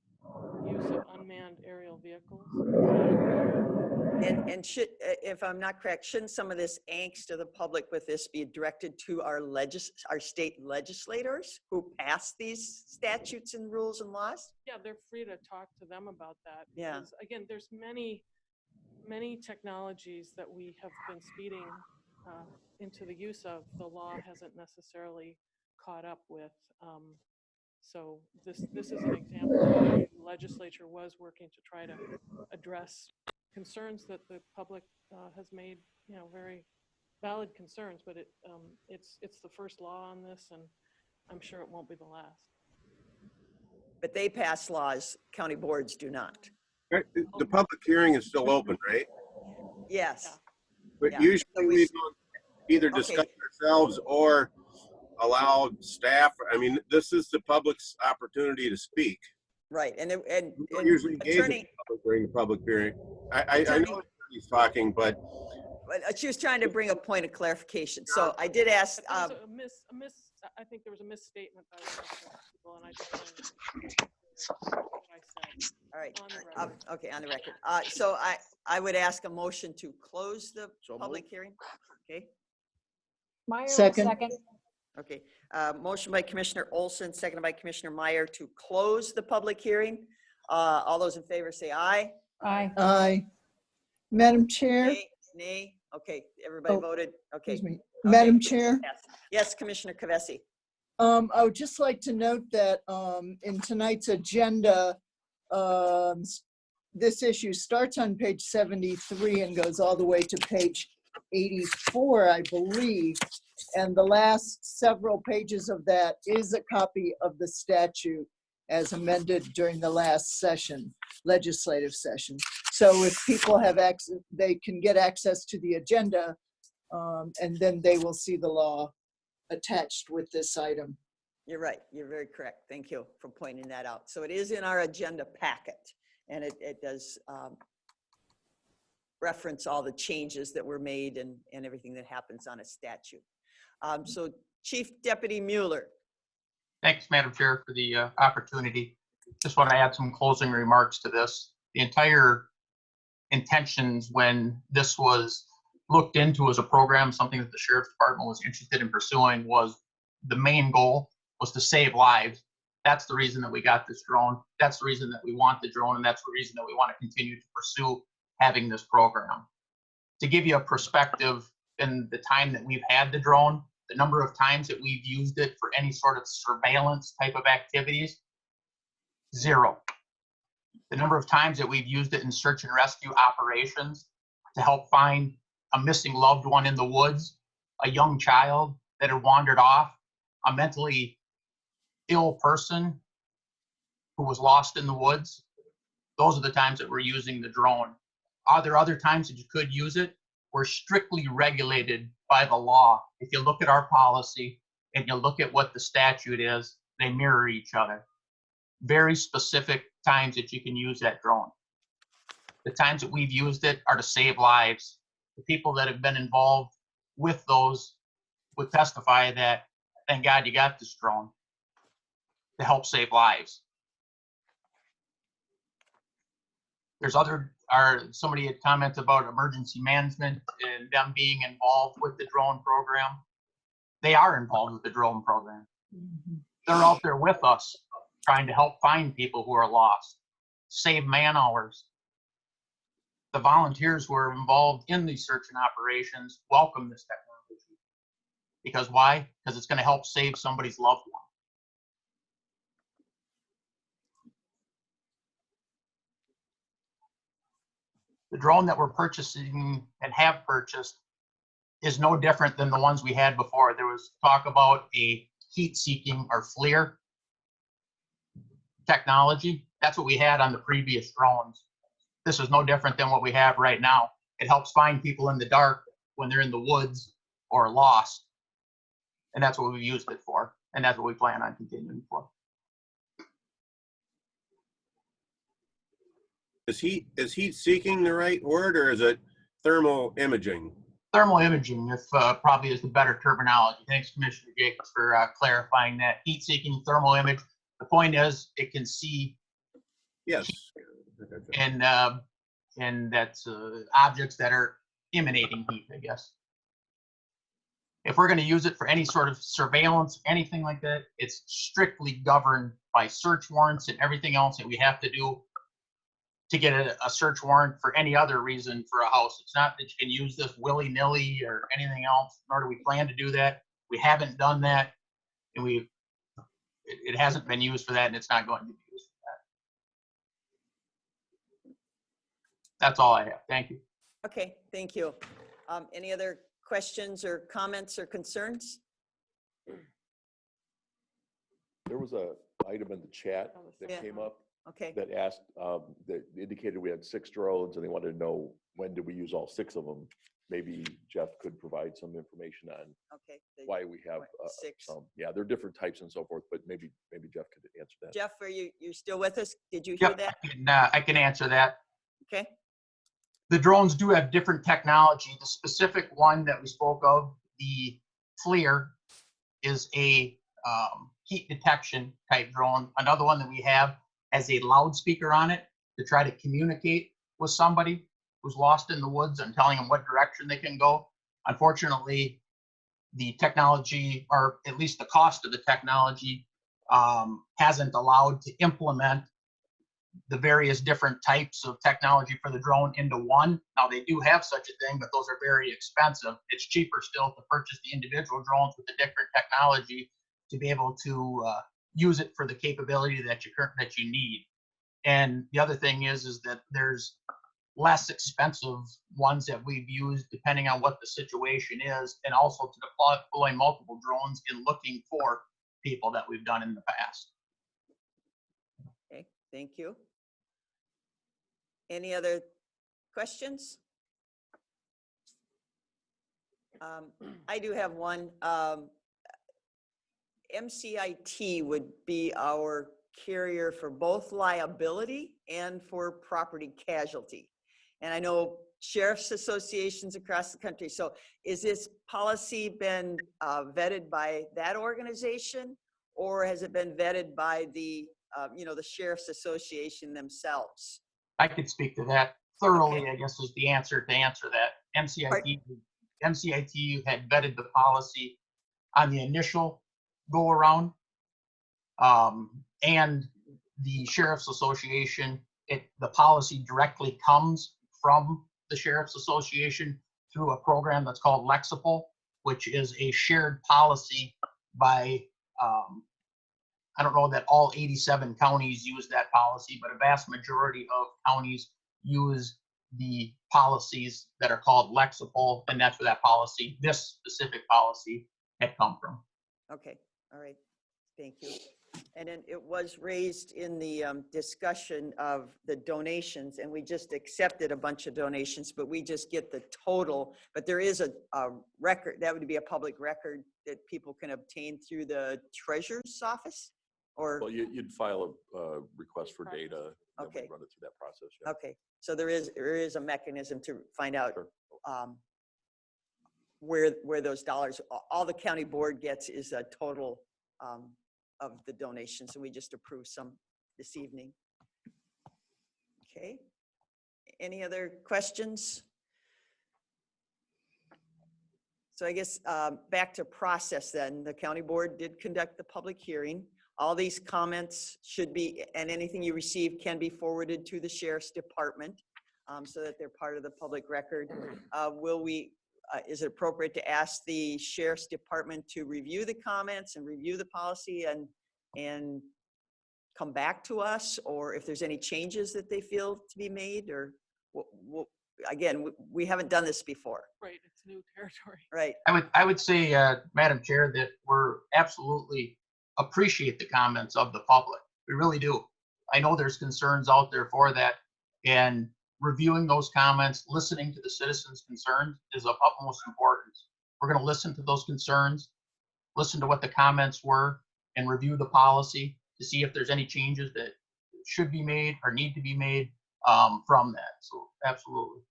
Speaker 8: use of unmanned aerial vehicles.
Speaker 1: And should, if I'm not correct, shouldn't some of this angst of the public with this be directed to our state legislators who pass these statutes and rules and laws?
Speaker 8: Yeah, they're free to talk to them about that.
Speaker 1: Yeah.
Speaker 8: Because, again, there's many technologies that we have been speeding into the use of. The law hasn't necessarily caught up with. So this is an example of how the legislature was working to try to address concerns that the public has made, very valid concerns, but it's the first law on this, and I'm sure it won't be the last.
Speaker 7: But they pass laws, county boards do not. The public hearing is still open, right?
Speaker 1: Yes.
Speaker 7: But
Speaker 1: Yeah.
Speaker 7: usually we don't either discuss ourselves or allow staff, I mean, this is the public's opportunity to speak.
Speaker 1: Right, and
Speaker 7: We don't usually engage with the
Speaker 1: attorney,
Speaker 7: public during the public hearing. I
Speaker 1: Attorney-
Speaker 7: know he's talking, but
Speaker 1: she was trying to bring a point of clarification. So I did ask,
Speaker 8: But there was I think there was a misstatement by one of the people, and I just wanted to what I said.
Speaker 1: all right,
Speaker 8: On the record.
Speaker 1: okay, on the record. So I would ask a motion to close the public hearing. Okay,
Speaker 5: Meyer will
Speaker 6: Second.
Speaker 5: second.
Speaker 1: okay. Motion by Commissioner Olson, seconded by Commissioner Meyer to close the public hearing. All those in favor say aye.
Speaker 5: Aye.
Speaker 6: Aye. Madam Chair,
Speaker 1: Nay, nay. Okay, everybody
Speaker 6: Oh,
Speaker 1: voted. Okay.
Speaker 6: excuse me.
Speaker 1: Okay.
Speaker 6: Madam Chair,
Speaker 1: Yes, Commissioner Kavesi.
Speaker 6: I would just like to note that in tonight's agenda, this issue starts on page 73 and goes all the way to page 84, I believe. And the last several pages of that is a copy of the statute as amended during the last session, legislative session. So if people have access, they can get access to the agenda, and then they will see the law attached with this item.
Speaker 1: You're right. You're very correct. Thank you for pointing that out. So it is in our agenda packet, and it does reference all the changes that were made and everything that happens on a statute. So Chief Deputy Mueller.
Speaker 9: Thanks, Madam Chair, for the opportunity. Just want to add some closing remarks to this. The entire intentions when this was looked into as a program, something that the Sheriff's Department was interested in pursuing, was the main goal was to save lives. That's the reason that we got this drone. That's the reason that we want the drone, and that's the reason that we want to continue to pursue having this program. To give you a perspective, in the time that we've had the drone, the number of times that we've used it for any sort of surveillance type of activities, 0. The number of times that we've used it in search and rescue operations to help find a missing loved one in the woods, a young child that had wandered off, a mentally ill person who was lost in the woods, those are the times that we're using the drone. Are there other times that you could use it? We're strictly regulated by the law. If you look at our policy and you look at what the statute is, they mirror each other. Very specific times that you can use that drone. The times that we've used it are to save lives. The people that have been involved with those would testify that, thank God you got this drone to help save lives. There's somebody had commented about emergency management and them being involved with the drone program. They are involved with the drone program. They're out there with us trying to help find people who are lost, save man hours. The volunteers who are involved in these search and operations welcome this technology. Because why? Because it's going to help save somebody's loved one. The drone that we're purchasing and have purchased is no different than the ones we had before. There was talk about a heat-seeking or FLIR technology. That's what we had on the previous drones. This is no different than what we have right now. It helps find people in the dark when they're in the woods or lost. And that's what we used it for. And that's what we plan on continuing for.
Speaker 7: is heat seeking the right word, or is it thermal imaging?
Speaker 9: Thermal imaging, if probably is the better terminology. Thanks, Commissioner Jacobs, for clarifying that. Heat-seeking thermal image. The point is, it can see.
Speaker 7: Yes.
Speaker 9: And that's objects that are emanating heat, I guess. If we're going to use it for any sort of surveillance, anything like that, it's strictly governed by search warrants and everything else that we have to do to get a search warrant for any other reason for a house. It's not that you can use this willy-nilly or anything else, nor do we plan to do that. We haven't done that, and it hasn't been used for that, and it's not going to be used for that. That's all I have. Thank you.
Speaker 1: Okay, thank you. Any other questions or comments or concerns?
Speaker 2: There was a item in the chat that came up that asked, that indicated we had 6 drones and they wanted to know when did we use all 6 of them. maybe Jeff could provide some information on
Speaker 1: Okay.
Speaker 2: why we have
Speaker 1: six.
Speaker 2: some. Yeah, there are different types and so forth, but maybe Jeff could answer that.
Speaker 1: Jeff, you're still with us? Did you hear
Speaker 9: Yep,
Speaker 1: that?
Speaker 9: I can answer that.
Speaker 1: Okay.
Speaker 9: The drones do have different technology. The specific one that we spoke of, the FLIR, is a heat detection type drone. Another one that we have has a loudspeaker on it to try to communicate with somebody who's lost in the woods and telling them what direction they can go. Unfortunately, the technology, or at least the cost of the technology, hasn't allowed to implement the various different types of technology for the drone into one. Now they do have such a thing, but those are very expensive. It's cheaper still to purchase the individual drones with the different technology to be able to use it for the capability that you need. And the other thing is that there's less expensive ones that we've used depending on what the situation is, and also to deploy multiple drones in looking for people that we've done in the past.
Speaker 1: Okay, thank you. Any other questions? I do have one. MCIT would be our carrier for both liability and for property casualty. And I know sheriff's associations across the country. So is this policy been vetted by that organization, or has it been vetted by the, the sheriff's association themselves?
Speaker 9: I could speak to that thoroughly, okay. I guess is the answer to answer that. MCIT had vetted the policy on the initial go around, and the Sheriff's Association, the policy directly comes from the Sheriff's Association through a program that's called Lexipol, which is a shared policy by, I don't know that all 87 counties use that policy, but a vast majority of counties use the policies that are called Lexipol, and that's where that policy, this specific policy, had come from.
Speaker 1: Okay, all right, thank you. And then it was raised in the discussion of the donations, and we just accepted a bunch of donations, but we just get the total. But there is a record, that would be a public record that people can obtain through the treasurer's office? Or
Speaker 2: well, you'd file a request for data.
Speaker 1: Okay.
Speaker 2: And run it through that process. Yeah.
Speaker 1: Okay, so there is a mechanism to find out where those dollars. All the county board gets is a total of the donations, and we just approved some this evening. Okay. Any other questions? So I guess back to process then. The county board did conduct the public hearing. All these comments should be, and anything you receive can be forwarded to the sheriff's department so that they're part of the public record. Is it appropriate to ask the sheriff's department to review the comments and review the policy and come back to us, or if there's any changes that they feel to be made, or again, we haven't done this before.
Speaker 8: Right, it's new territory.
Speaker 1: Right.
Speaker 9: I would say, Madam Chair, that we're absolutely appreciate the comments of the public. We really do. I know there's concerns out there for that, and reviewing those comments, listening to the citizens' concerns is of utmost importance. We're going to listen to those concerns, listen to what the comments were, and review the policy to see if there's any changes that should be made or need to be made from that. So absolutely.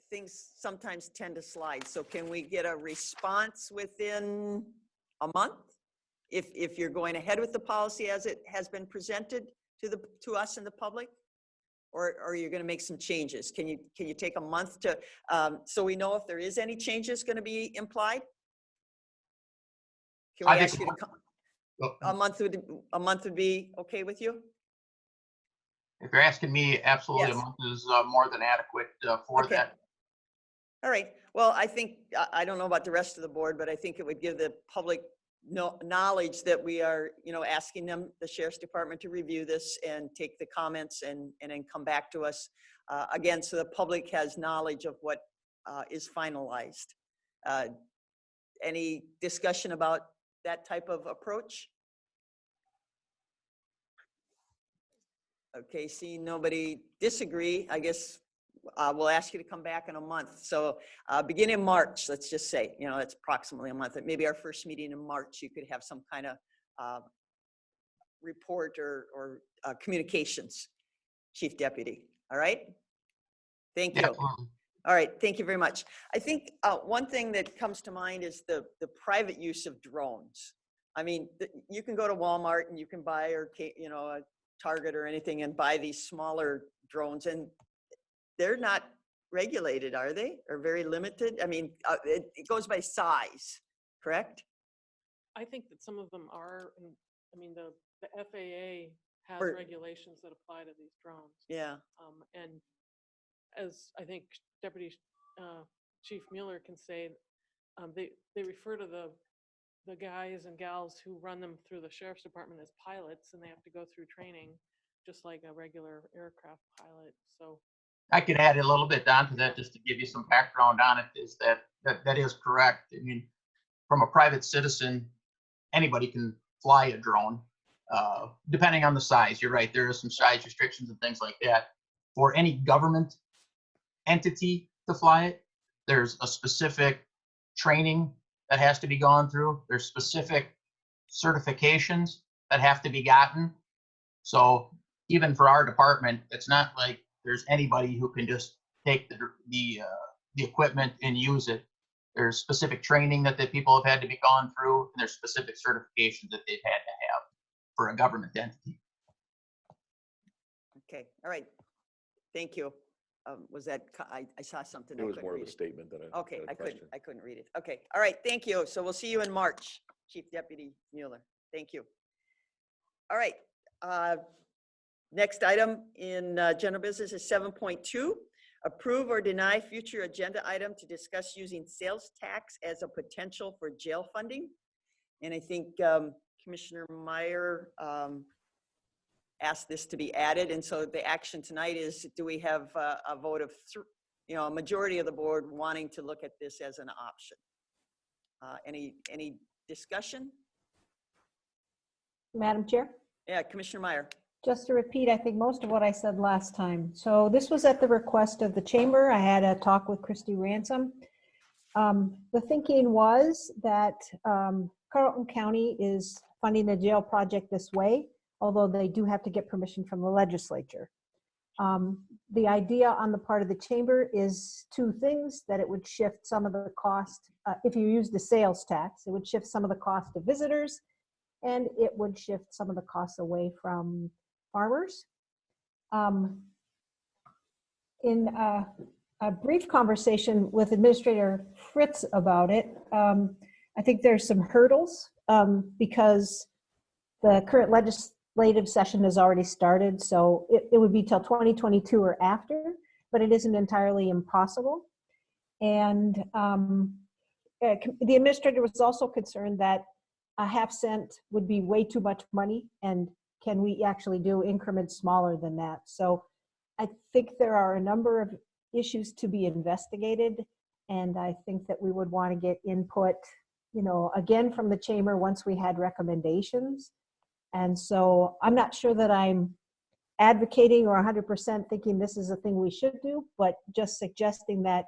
Speaker 1: Things sometimes tend to slide. So can we get a response within a month? If you're going ahead with the policy as it has been presented to us and the public, or are you going to make some changes? Can you take a month to so we know if there is any changes going to be implied? Can we ask you to come? A month would be okay with you?
Speaker 9: If you're asking me, absolutely, yes. A month is more than adequate for that.
Speaker 1: All right. Well, I think, I don't know about the rest of the board, but I think it would give the public knowledge that we are, asking them, the sheriff's department, to review this and take the comments and then come back to us again, so the public has knowledge of what is finalized. Any discussion about that type of approach? Okay, seeing nobody disagree, I guess we'll ask you to come back in a month. So beginning of March, let's just say, you know, that's approximately a month. Maybe our first meeting in March, you could have some kind of report or communications, Chief Deputy. All right? Thank you. All right, thank you very much. I think one thing that comes to mind is the private use of drones. I mean, you can go to Walmart and you can buy, or you know, a Target or anything, and buy these smaller drones, and they're not regulated, are they? Or very limited? I mean, it goes by size, correct?
Speaker 8: I think that some of them are. I mean, the FAA has
Speaker 1: Or-
Speaker 8: regulations that apply to these drones.
Speaker 1: Yeah.
Speaker 8: And as I think Deputy Chief Mueller can say, they refer to the guys and gals who run them through the Sheriff's Department as pilots, and they have to go through training just like a regular aircraft pilot. So
Speaker 9: I could add a little bit onto that just to give you some background on it, is that is correct. I mean, from a private citizen, anybody can fly a drone, depending on the size. You're right, there are some size restrictions and things like that. For any government entity to fly it, there's a specific training that has to be gone through. There's specific certifications that have to be gotten. So even for our department, it's not like there's anybody who can just take the equipment and use it. There's specific training that the people have had to be gone through, and there's specific certifications that they've had to have for a government entity.
Speaker 1: Okay, all right. Thank you. Was that, I saw something.
Speaker 2: It
Speaker 1: I
Speaker 2: was
Speaker 1: couldn't
Speaker 2: more of
Speaker 1: read
Speaker 2: a
Speaker 1: it.
Speaker 2: statement than a
Speaker 1: Okay,
Speaker 2: than a question.
Speaker 1: I couldn't read it. Okay, all right, thank you. So we'll see you in March, Chief Deputy Mueller. Thank you. All right, next item in general business is 7.2. Approve or deny future agenda item to discuss using sales tax as a potential for jail funding. And I think Commissioner Meyer asked this to be added. And so the action tonight is, do we have a vote of, a majority of the board wanting to look at this as an option? Any discussion?
Speaker 5: Madam Chair,
Speaker 1: Yeah, Commissioner Meyer.
Speaker 5: just to repeat, I think most of what I said last time. So this was at the request of the chamber. I had a talk with Christy Ransom. The thinking was that Carlton County is funding the jail project this way, although they do have to get permission from the legislature. The idea on the part of the chamber is two things: that it would shift some of the cost, if you use the sales tax, it would shift some of the cost to visitors, and it would shift some of the costs away from farmers. In a brief conversation with Administrator Fritz about it, I think there's some hurdles because the current legislative session has already started, so it would be till 2022 or after, but it isn't entirely impossible. And the administrator was also concerned that a half cent would be way too much money, and can we actually do increments smaller than that? So I think there are a number of issues to be investigated, and I think that we would want to get input, again from the chamber once we had recommendations. And so I'm not sure that I'm advocating or 100% thinking this is a thing we should do, but just suggesting that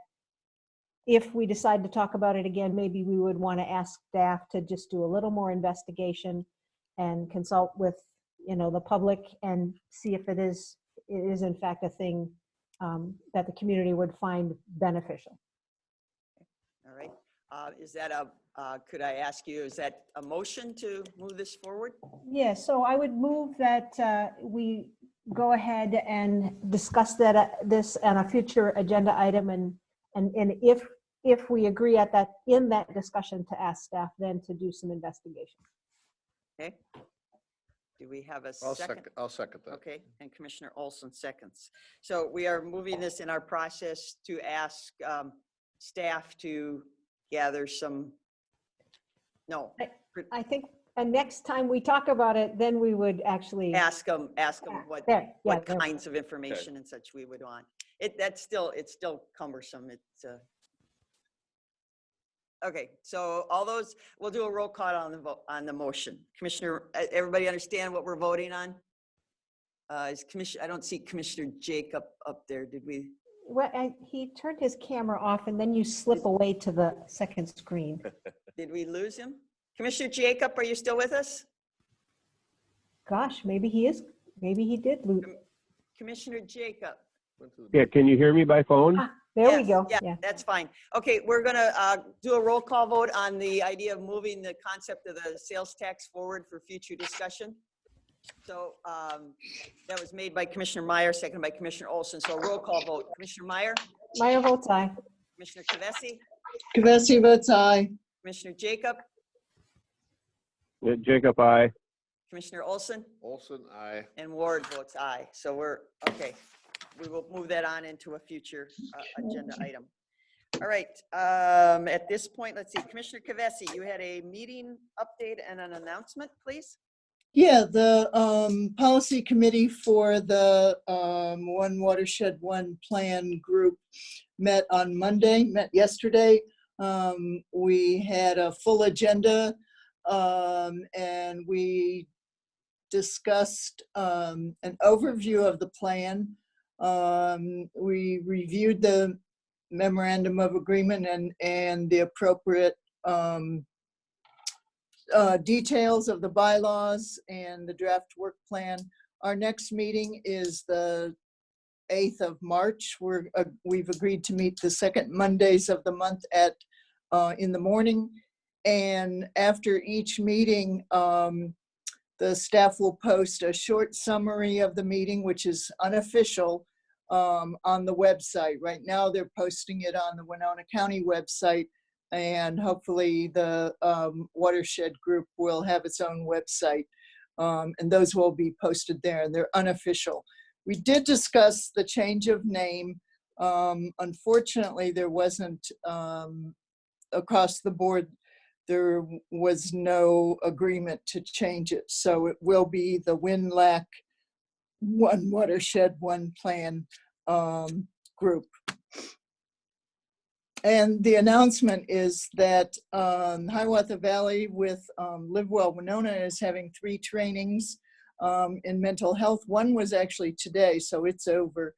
Speaker 5: if we decide to talk about it again, maybe we would want to ask staff to just do a little more investigation and consult with, the public and see if it is in fact a thing that the community would find beneficial.
Speaker 1: All right. Is that could I ask you, is that a motion to move this forward?
Speaker 5: Yeah, so I would move that we go ahead and discuss this on a future agenda item, and if we agree in that discussion, to ask staff then to do some investigation.
Speaker 1: Okay. Do we have a
Speaker 2: I'll
Speaker 1: second?
Speaker 2: I'll second that.
Speaker 1: Okay, and Commissioner Olson seconds. So we are moving this in our process to ask staff to gather some,
Speaker 5: I think next time we talk about it, then we would actually
Speaker 1: ask them what kinds of information and such we would want. It's still cumbersome. It's okay. So all those, we'll do a roll call on the motion. Commissioner, everybody understand what we're voting on? Is Commissioner? I don't see Commissioner Jacob up there. Did we?
Speaker 5: he turned his camera off and then you slip away to the second screen.
Speaker 1: Did we lose him? Commissioner Jacob, are you still with us?
Speaker 5: Gosh, maybe he is. Maybe he did lose.
Speaker 1: Commissioner Jacob.
Speaker 20: Yeah, can you hear me by phone?
Speaker 5: There we
Speaker 1: Yes,
Speaker 5: go.
Speaker 1: Yeah,
Speaker 5: Yeah.
Speaker 1: that's fine. Okay, we're gonna do a roll call vote on the idea of moving the concept of the sales tax forward for future discussion. So that was made by Commissioner Meyer, seconded by Commissioner Olson. So a roll call vote. Commissioner Meyer,
Speaker 5: Meyer votes aye.
Speaker 1: Commissioner Kavesi,
Speaker 6: Kavesi votes aye.
Speaker 1: Commissioner Jacob,
Speaker 20: Yeah, Jacob, aye.
Speaker 1: Commissioner Olson,
Speaker 2: Olson, aye.
Speaker 1: and Ward votes aye. So we're, okay. We will move that on into a future agenda item. All right, at this point, let's see, Commissioner Kavesi, you had a meeting update and an announcement, please?
Speaker 6: Yeah, the policy committee for the One Watershed, One Plan group met on Monday, met yesterday. We had a full agenda and we discussed an overview of the plan. We reviewed the memorandum of agreement and the appropriate details of the bylaws and the draft work plan. Our next meeting is the 8th of March. We've agreed to meet the second Mondays of the month at in the morning. And after each meeting, the staff will post a short summary of the meeting, which is unofficial, on the website. Right now, they're posting it on the Winona County website, and hopefully the Watershed Group will have its own website, and those will be posted there, and they're unofficial. We did discuss the change of name. Unfortunately, there wasn't, across the board, there was no agreement to change it. So it will be the WinLAC One Watershed, One Plan group. And the announcement is that Hiawatha Valley with Live Well Winona is having 3 trainings in mental health. One was actually today, so it's over.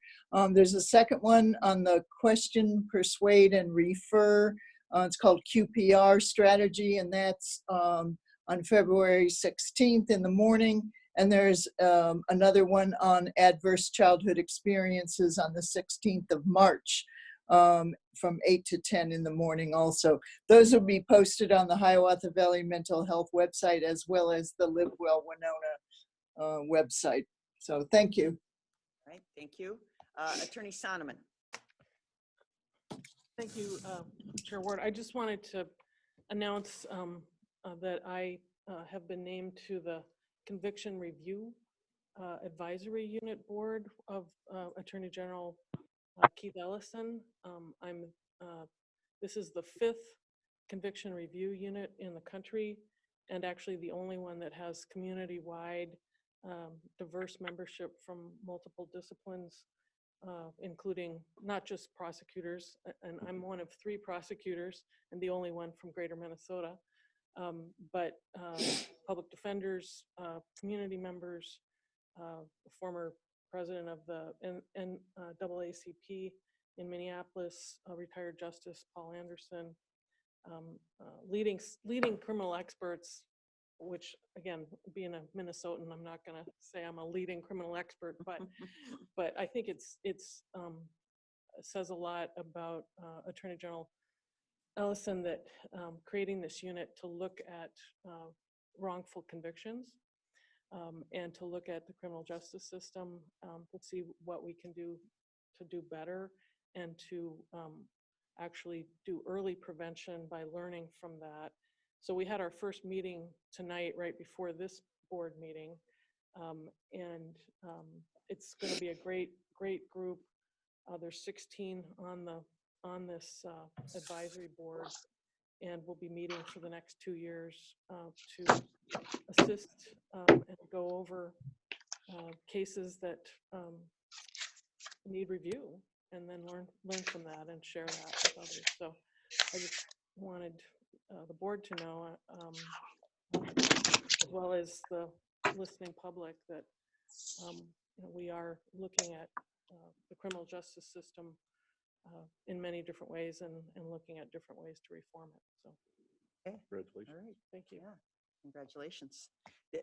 Speaker 6: There's a second one on the question, persuade, and refer. It's called QPR strategy, and that's on February 16th in the morning. And there's another one on adverse childhood experiences on the 16th of March from 8 to 10 in the morning also. Those will be posted on the Hiawatha Valley Mental Health website as well as the Live Well Winona website. So thank you.
Speaker 1: All right, thank you. Attorney Sonneman.
Speaker 8: Thank you, Chair Ward. I just wanted to announce that I have been named to the Conviction Review Advisory Unit Board of Attorney General Keith Ellison. This is the 5th conviction review unit in the country, and actually the only one that has community-wide diverse membership from multiple disciplines, including not just prosecutors, and I'm one of 3 prosecutors and the only one from Greater Minnesota, but public defenders, community members, former president of the NAACP in Minneapolis, retired Justice Paul Anderson, leading criminal experts, which again, being a Minnesotan, I'm not going to say I'm a leading criminal expert, but I think it says a lot about Attorney General Ellison that creating this unit to look at wrongful convictions and to look at the criminal justice system to see what we can do to do better and to actually do early prevention by learning from that. So we had our first meeting tonight right before this board meeting, and it's going to be a great group. There's 16 on this advisory board, and we'll be meeting for the next 2 years to assist and go over cases that need review, and then learn from that and share that with others. So I just wanted the board to know, as well as the listening public, that we are looking at the criminal justice system in many different ways and looking at different ways to reform it. So,
Speaker 1: Okay.
Speaker 2: Congratulations.
Speaker 1: All right.
Speaker 8: thank you.
Speaker 1: Yeah. Congratulations.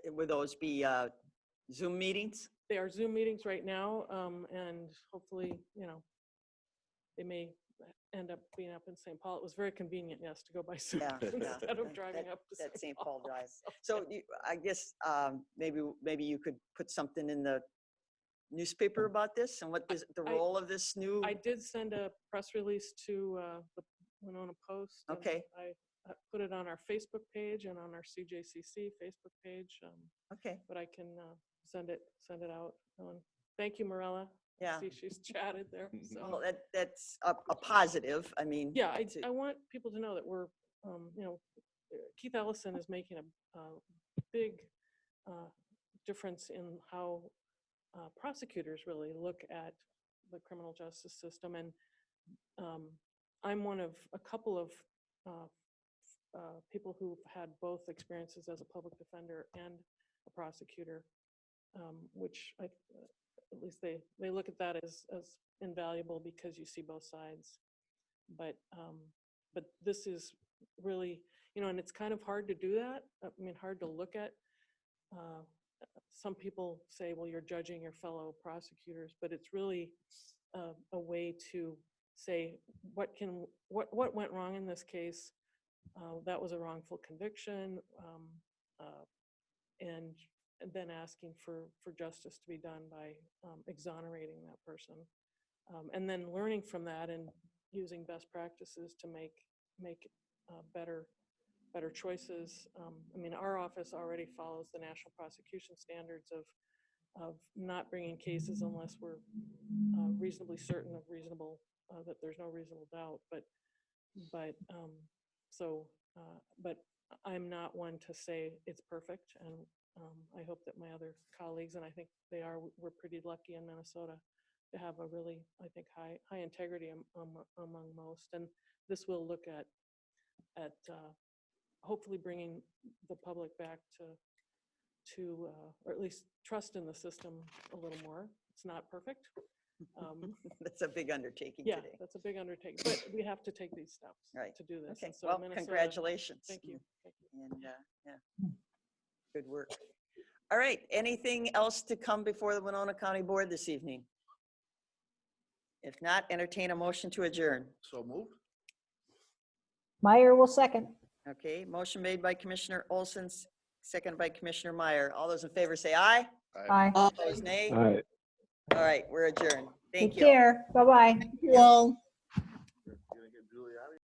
Speaker 1: Will those be Zoom meetings?
Speaker 8: They are Zoom meetings right now, and hopefully, they may end up being up in St. Paul. It was very convenient, yes, to go by Zoom instead of driving up to
Speaker 1: That St. Paul
Speaker 8: Paul.
Speaker 1: Drive. So I guess maybe you could put something in the newspaper about this and what is the role of this new.
Speaker 8: I did send a press release to the Winona Post. and
Speaker 1: Okay.
Speaker 8: I put it on our Facebook page and on our CJCC Facebook page.
Speaker 1: Okay.
Speaker 8: But I can send it out. Thank you, Morella.
Speaker 1: Yeah.
Speaker 8: See, she's chatted there. So.
Speaker 1: Well, that's a positive. I mean.
Speaker 8: Yeah, I want people to know that we're, Keith Ellison is making a big difference in how prosecutors really look at the criminal justice system. And I'm one of a couple of people who've had both experiences as a public defender and a prosecutor, which at least they look at that as invaluable because you see both sides. But this is really, and it's kind of hard to do that. I mean, hard to look at. Some people say, well, you're judging your fellow prosecutors, but it's really a way to say what went wrong in this case. That was a wrongful conviction, and then asking for justice to be done by exonerating that person, and then learning from that and using best practices to make better choices. I mean, our office already follows the National Prosecution Standards of not bringing cases unless we're reasonably certain of that there's no reasonable doubt. But I'm not one to say it's perfect, and I hope that my other colleagues, and I think they are, we're pretty lucky in Minnesota to have a really, I think, high integrity among most. And this will look at hopefully bringing the public back to or at least trust in the system a little more. It's not perfect.
Speaker 1: That's a big undertaking
Speaker 8: Yeah,
Speaker 1: today.
Speaker 8: that's a big undertaking, but we have to take these steps
Speaker 1: Right.
Speaker 8: to do this.
Speaker 1: Okay.
Speaker 8: And so
Speaker 1: Well,
Speaker 8: Minnesota,
Speaker 1: congratulations.
Speaker 8: Thank you. Thank you.
Speaker 1: And yeah, good work. All right. Anything else to come before the Winona County Board this evening? If not, entertain a motion to adjourn.
Speaker 21: So moved.
Speaker 5: Meyer will second.
Speaker 1: Okay. Motion made by Commissioner Olson, seconded by Commissioner Meyer. All those in favor say aye.
Speaker 5: Aye.
Speaker 1: Opposed, nay.
Speaker 20: All right.
Speaker 1: All right. We're adjourned. Thank
Speaker 5: Take
Speaker 1: you.
Speaker 5: care. Bye-bye.
Speaker 6: Thank you all.